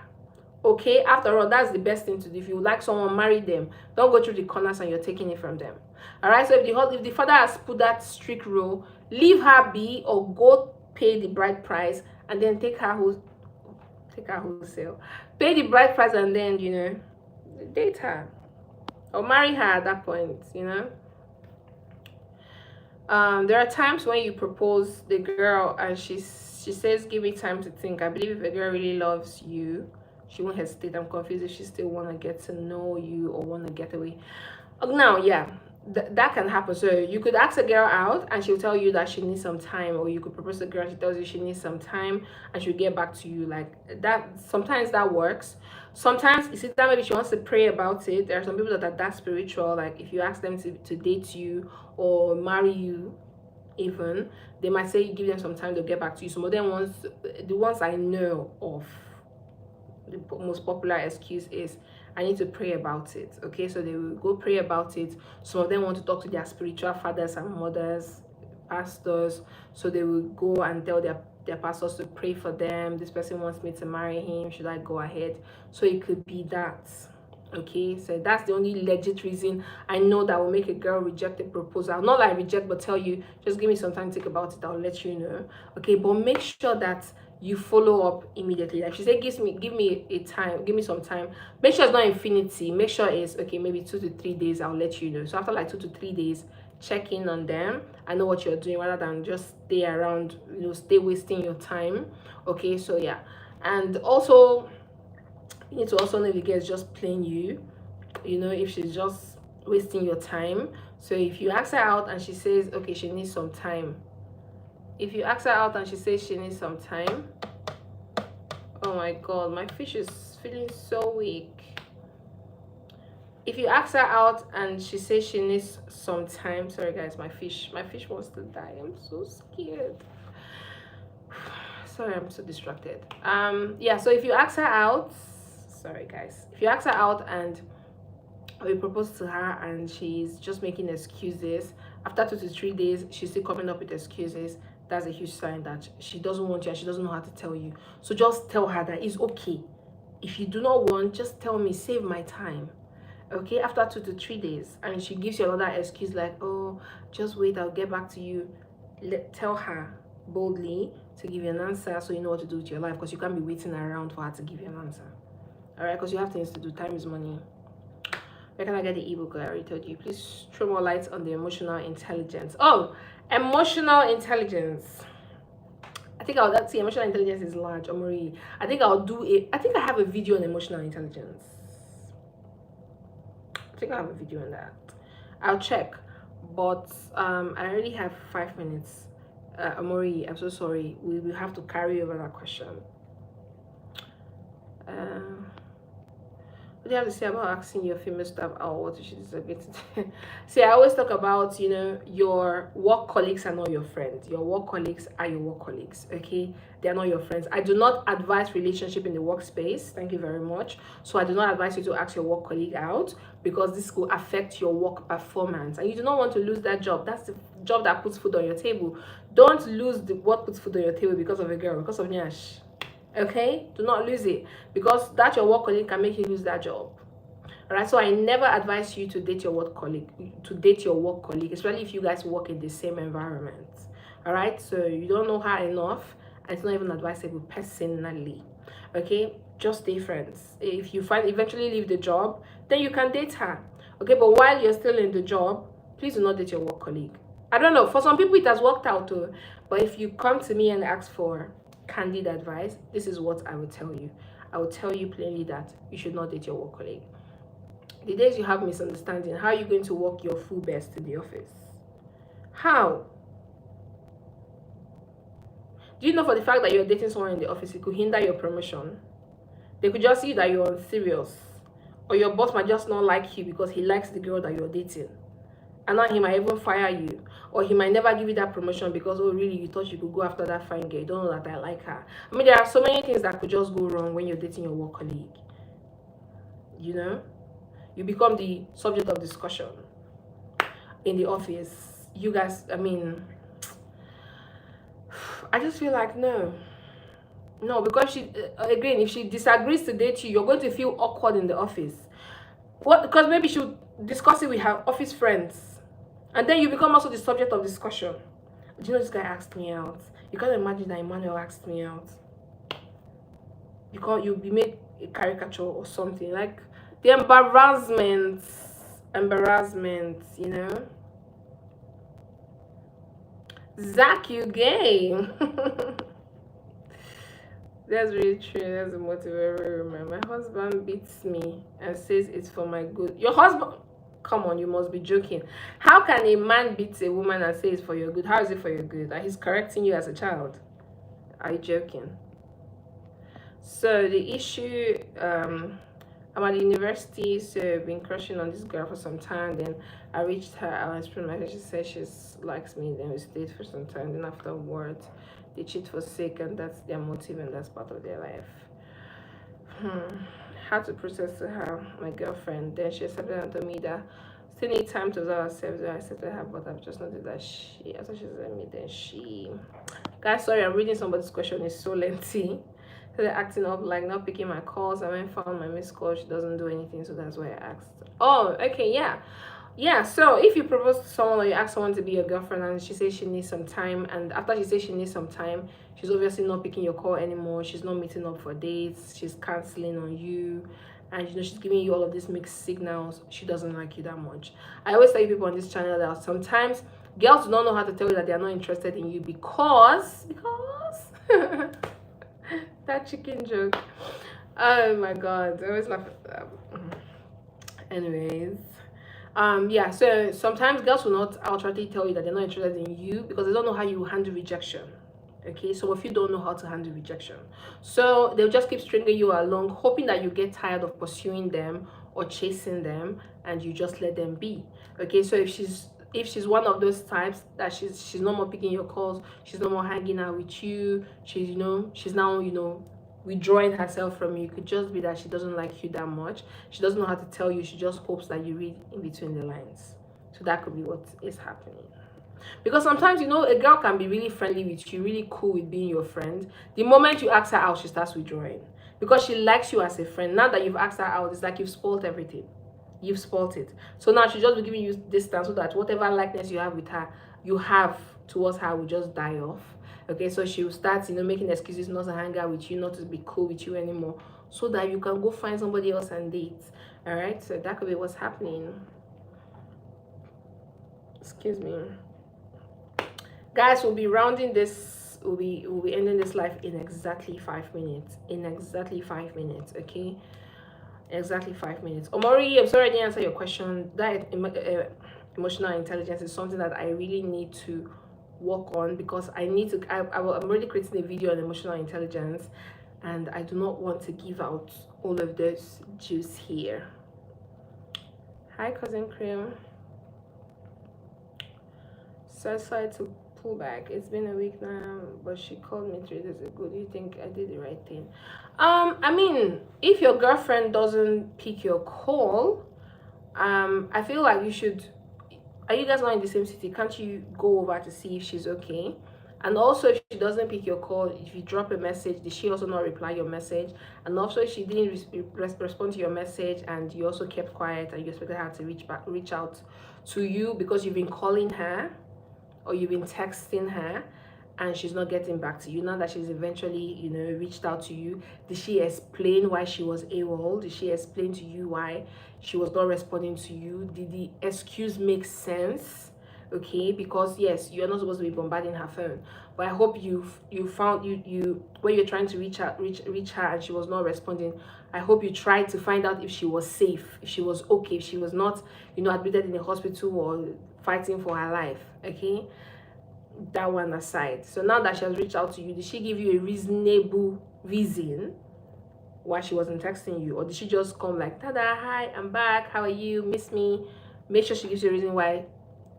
Okay, after all, that's the best thing to do. If you like someone, marry them. Don't go through the corners and you're taking it from them. All right, so if the father has put that strict rule, leave her be, or go pay the bride price and then take her wholesale. Pay the bride price and then, you know, date her or marry her at that point, you know. There are times when you propose the girl and she says, give me time to think. I believe if a girl really loves you, she won't hesitate. I'm confused if she still want to get to know you or want to get away. Now, yeah, that can happen. So you could ask a girl out and she'll tell you that she needs some time, or you could propose to a girl and she tells you she needs some time and she'll get back to you. Like that, sometimes that works. Sometimes you see that maybe she wants to pray about it. There are some people that are that spiritual. Like if you ask them to date you or marry you, even, they might say give them some time to get back to you. Some of them the ones I know of, the most popular excuse is, I need to pray about it. Okay, so they will go pray about it. Some of them want to talk to their spiritual fathers and mothers, pastors, so they will go and tell their pastors to pray for them. This person wants me to marry him, should I go ahead? So it could be that. Okay, so that's the only legit reason I know that will make a girl reject a proposal. Not like reject, but tell you, just give me some time to think about it, I'll let you know. Okay, but make sure that you follow up immediately. Like she said, give me some time. Make sure it's not infinity. Make sure it's okay, maybe 2 to 3 days, I'll let you know. So after like 2 to 3 days, check in on them. I know what you're doing, rather than just stay around, you know, stay wasting your time. Okay, so yeah. And also, you need to also know if the girl is just playing you, you know, if she's just wasting your time. So if you ask her out and she says, okay, she needs some time. If you ask her out and she says she needs some time, oh my God, my fish is feeling so weak. If you ask her out and she says she needs some time, sorry guys, my fish wants to die. I'm so scared. Sorry, I'm so distracted. Yeah, so if you ask her out, sorry guys, if you ask her out and you propose to her and she's just making excuses, after 2 to 3 days she's still coming up with excuses, that's a huge sign that she doesn't want you and she doesn't know how to tell you. So just tell her that it's okay. If you do not want, just tell me, save my time. Okay, after 2 to 3 days and she gives you another excuse like, oh, just wait, I'll get back to you, tell her boldly to give you an answer, so you know what to do with your life, because you can't be waiting around for her to give you an answer. All right, because you have things to do. Time is money. Where can I get the ebook? I already told you. Please throw more light on the emotional intelligence. Oh, emotional intelligence. I think I'll see emotional intelligence is large. Omori. I think I have a video on emotional intelligence. I think I have a video on that. I'll check. but I already have 5 minutes. Amori, I'm so sorry. We will have to carry over that question. What do you have to say about asking your female staff out? What should disagree to? See, I always talk about, your work colleagues are not your friends. Your work colleagues are your work colleagues, okay? They are not your friends. I do not advise relationship in the workspace. Thank you very much. So I do not advise you to ask your work colleague out, because this will affect your work performance. And you do not want to lose that job. That's the job that puts food on your table. Don't lose what puts food on your table because of a girl, because of Nyash. Okay, do not lose it, because that your work colleague can make you lose that job. All right, so I never advise you to date your work colleague, especially if you guys work in the same environment. All right, so you don't know her enough, and it's not even advisable personally. Okay, just date friends. If you eventually leave the job, then you can date her. Okay, but while you're still in the job, please do not date your work colleague. I don't know, for some people it has worked out too, but if you come to me and ask for candid advice, this is what I will tell you. I will tell you plainly that you should not date your work colleague. The days you have misunderstanding, how are you going to work your full best in the office? How? Do you know for the fact that you're dating someone in the office, it could hinder your promotion? They could just see that you're unserious, or your boss might just not like you because he likes the girl that you're dating. And now he might even fire you, or he might never give you that promotion because, oh really, you thought you could go after that fine girl, you don't know that I like her. I mean, there are so many things that could just go wrong when you're dating your work colleague. You become the subject of discussion in the office. You guys, I mean, I just feel like no, because she, again, if she disagrees to date you, you're going to feel awkward in the office. What? Because maybe she'll discuss it with her office friends. And then you become also the subject of discussion. Do you know this guy asked me out? You can't imagine that Emmanuel asked me out. You'll be made a caricature or something. Like the embarrassment, Zach, you gay. That's really true. That's a motivator. My husband beats me and says it's for my good. Your husband? Come on, you must be joking. How can a man beat a woman and say it's for your good? How is it for your good? That he's correcting you as a child? Are you joking? So the issue, I'm at the university, so I've been crushing on this girl for some time. Then I reached her, I explained my, she said she likes me. Then we stayed for some time. Then afterwards, they cheat for sake, and that's their motive, and that's part of their life. How to process to her, my girlfriend. Then she accepted and told me that still need time to observe herself. So I accepted her, but I've just noticed that after she said me, then she, guys, sorry, I'm reading somebody's question, it's so lengthy. So they're acting up, like not picking my calls. I went found my missed call, she doesn't do anything, so that's why I asked. Oh, okay, yeah. So if you propose to someone, or you ask someone to be your girlfriend, and she says she needs some time, and after she says she needs some time, she's obviously not picking your call anymore, she's not meeting up for dates, she's canceling on you, and she's giving you all of these mixed signals, she doesn't like you that much. I always tell people on this channel that sometimes girls do not know how to tell you that they are not interested in you because that chicken joke, oh my god, I always laugh at that. Anyways, so sometimes girls will not outrightly tell you that they're not interested in you because they don't know how you handle rejection. Okay, so if you don't know how to handle rejection, so they'll just keep stringing you along, hoping that you get tired of pursuing them or chasing them, and you just let them be. Okay, so if she's one of those types that she's no more picking your calls, she's no more hanging out with you, she's now withdrawing herself from you, it could just be that she doesn't like you that much. She doesn't know how to tell you, she just hopes that you read in between the lines. So that could be what is happening. Because sometimes a girl can be really friendly with you, really cool with being your friend. The moment you ask her out, she starts withdrawing because she likes you as a friend. Now that you've asked her out, it's like you've spoiled everything. You've spoiled it. So now she's just giving you distance so that whatever likeness you have with her, you have towards her will just die off. Okay, so she will start making excuses not to hang out with you, not to be cool with you anymore, so that you can go find somebody else and date. All right, so that could be what's happening. Excuse me, guys. We'll be rounding this, we'll be ending this live in exactly 5 minutes. Okay, exactly 5 minutes. Omori, I'm sorry I didn't answer your question. That emotional intelligence is something that I really need to work on, because I need to I'm already creating a video on emotional intelligence, and I do not want to give out all of this juice here. Hi cousin Cream. So I decided to pull back. It's been a week now, but she called me 3 days ago. Do you think I did the right thing? I mean, if your girlfriend doesn't pick your call, I feel like you should. Are you guys not in the same city? Can't you go over to see if she's okay? And also, if she doesn't pick your call, if you drop a message, did she also not reply your message? And also, if she didn't respond to your message, and you also kept quiet, and you expected her to reach out to you because you've been calling her or you've been texting her, and she's not getting back to you, now that she's eventually reached out to you, did she explain why she was AWOL? Did she explain to you why she was not responding to you? Did the excuse make sense? Okay, because yes, you're not supposed to be bombarding her phone, but I hope you found you when you're trying to reach her and she was not responding, I hope you tried to find out if she was safe, if she was okay, if she was not admitted in the hospital or fighting for her life. Okay, that one aside. So now that she has reached out to you, did she give you a reasonable reason why she wasn't texting you? Or did she just come like, tada, hi, I'm back, how are you, miss me? Make sure she gives you a reason why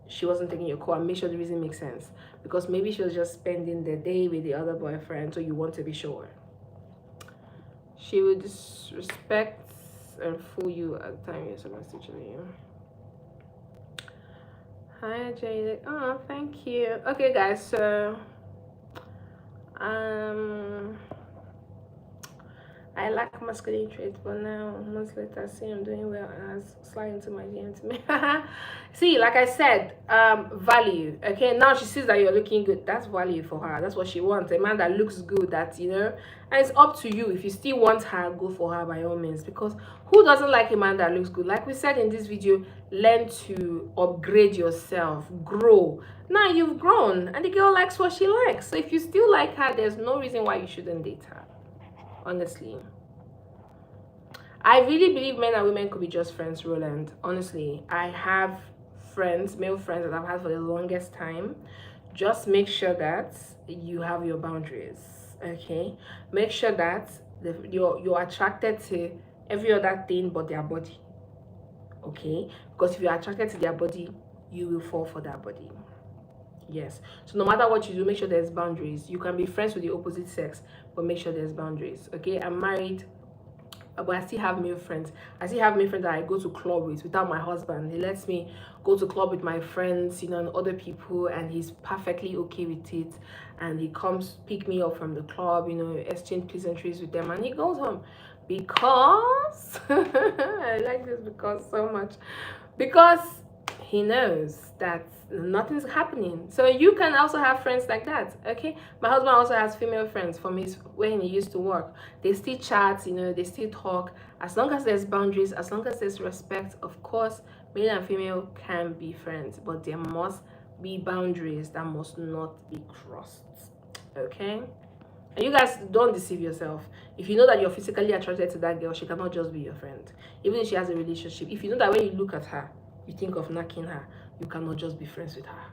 she wasn't taking your call, and make sure the reason makes sense, because maybe she was just spending the day with the other boyfriend, so you want to be sure. She would disrespect and fool you at the time you're supposed to you. Hi Jade. Oh, thank you. Okay guys, so I lack masculine traits, but now months later I see I'm doing well and has slide into my DM to me. See, like I said, value. Okay, now she sees that you're looking good. That's value for her. That's what she wants. A man that looks good, that and it's up to you. If you still want her, go for her by all means, because who doesn't like a man that looks good? Like we said in this video, learn to upgrade yourself, grow. Now you've grown and the girl likes what she likes. So if you still like her, there's no reason why you shouldn't date her. Honestly, I really believe men and women could be just friends, Roland. Honestly, I have friends, male friends, that I've had for the longest time. Just make sure that you have your boundaries. Okay, make sure that you're attracted to every other thing but their body. Okay, because if you're attracted to their body, you will fall for that body. Yes, so no matter what you do, make sure there's boundaries. You can be friends with the opposite sex, but make sure there's boundaries. Okay, I'm married, but I still have male friends. I still have male friends that I go to club with without my husband. He lets me go to club with my friends, and other people, and he's perfectly okay with it. And he comes pick me up from the club, exchange pleasantries with them, and he goes home. Because I like this because so much, because he knows that nothing's happening. So you can also have friends like that. Okay, my husband also has female friends from his when he used to work. They still chat, they still talk. As long as there's boundaries, as long as there's respect, of course male and female can be friends, but there must be boundaries that must not be crossed. Okay, and you guys don't deceive yourself. If you know that you're physically attracted to that girl, she cannot just be your friend. Even if she has a relationship, if you know that when you look at her you think of knocking her, you cannot just be friends with her.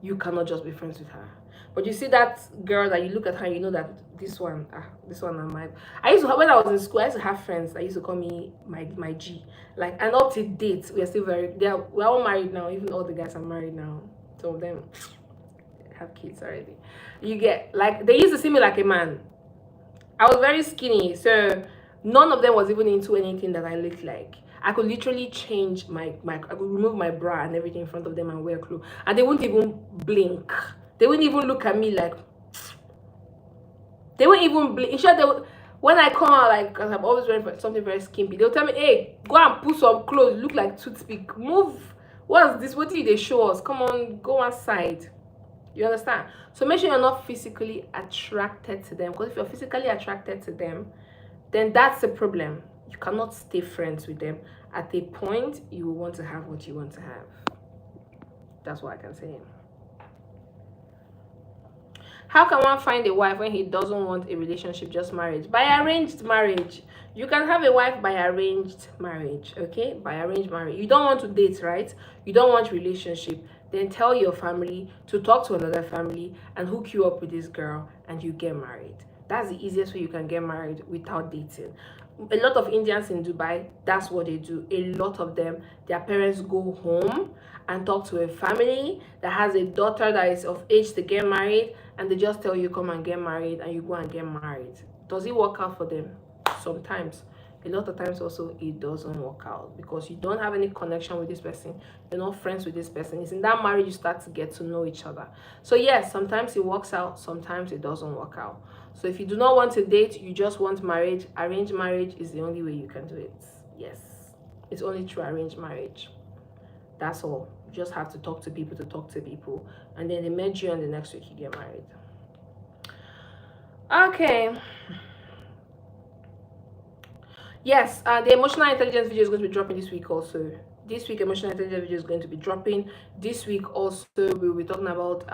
You cannot just be friends with her. But you see that girl that you look at her, you know that this one I'm mine. When I was in school, I used to have friends that used to call me my G. Like, and up to date, we're still we're all married now. Even all the guys are married now. Some of them have kids already. You get, like, they used to see me like a man. I was very skinny, so none of them was even into anything that I looked like. I could literally change I could remove my bra and everything in front of them and wear clothes, and they wouldn't even blink. They wouldn't even look at me like, they wouldn't even blink. In short, when I come out, like, because I'm always wearing something very skimpy, they'll tell me, hey, go and put some clothes, look like toothpick, move. What's this? What did they show us? Come on, go outside. You understand? So make sure you're not physically attracted to them, because if you're physically attracted to them, then that's a problem. You cannot stay friends with them. At a point, you will want to have what you want to have. That's what I can say. How can one find a wife when he doesn't want a relationship, just marriage? By arranged marriage. You can have a wife by arranged marriage, okay? By arranged marriage. You don't want to date, right? You don't want relationship. Then tell your family to talk to another family and hook you up with this girl, and you get married. That's the easiest way you can get married without dating. A lot of Indians in Dubai, that's what they do. A lot of them, their parents go home and talk to a family that has a daughter that is of age to get married, and they just tell you come and get married, and you go and get married. Does it work out for them? Sometimes. A lot of times also it doesn't work out because you don't have any connection with this person. You're not friends with this person. It's in that marriage you start to get to know each other. So yes, sometimes it works out, sometimes it doesn't work out. So if you do not want to date, you just want marriage, arranged marriage is the only way you can do it. Yes, it's only through arranged marriage. That's all. You just have to talk to people, and then they met you and the next week you get married. Okay. Yes, the emotional intelligence video is going to be dropping this week also. This week, emotional intelligence video is going to be dropping. This week also, we'll be talking about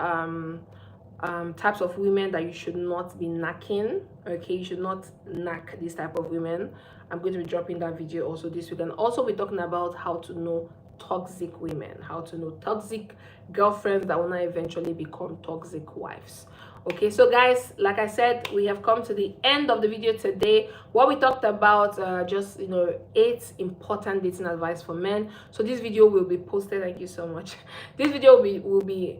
types of women that you should not be knacking. Okay, you should not knack this type of women. I'm going to be dropping that video also this week. And also, we're talking about how to know toxic women, how to know toxic girlfriends that will not eventually become toxic wives. Okay, so guys, like I said, we have come to the end of the video today. What we talked about, just 8 important dating advice for men. So this video will be posted. Thank you so much. This video will be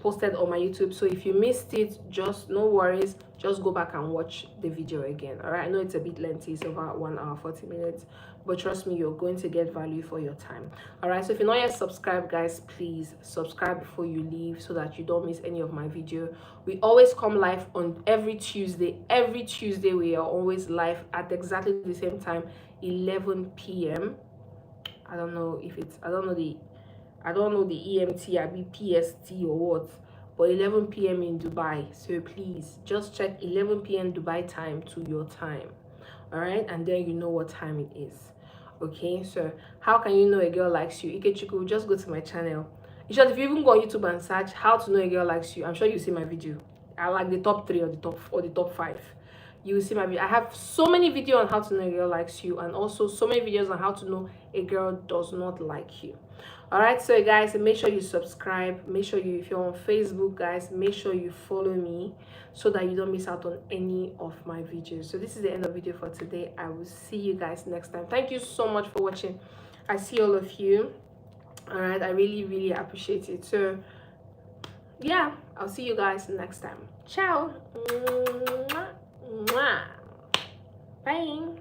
posted on my YouTube. So if you missed it, just no worries, just go back and watch the video again. All right, I know it's a bit lengthy, it's over 1 hour 40 minutes, but trust me, you're going to get value for your time. All right, so if you're not yet subscribed, guys, please subscribe before you leave so that you don't miss any of my video. We always come live on every Tuesday. Every Tuesday we are always live at exactly the same time, 11 p.m. I don't know the EMT, I be PST or what, but 11 p.m. in Dubai. So please just check 11 p.m. Dubai time to your time. All right, and then you know what time it is. Okay, so how can you know a girl likes you? Ikechukwu, just go to my channel. In short, if you even go on YouTube and search how to know a girl likes you, I'm sure you see my video. I like the top 3 or the top 5. You will see my video. I have so many videos on how to know a girl likes you, and also so many videos on how to know a girl does not like you. All right, so guys, make sure you subscribe. Make sure if you're on Facebook, guys, make sure you follow me so that you don't miss out on any of my videos. So this is the end of the video for today. I will see you guys next time. Thank you so much for watching. I see all of you. All right, I really appreciate it. So yeah, I'll see you guys next time. Ciao. Bye.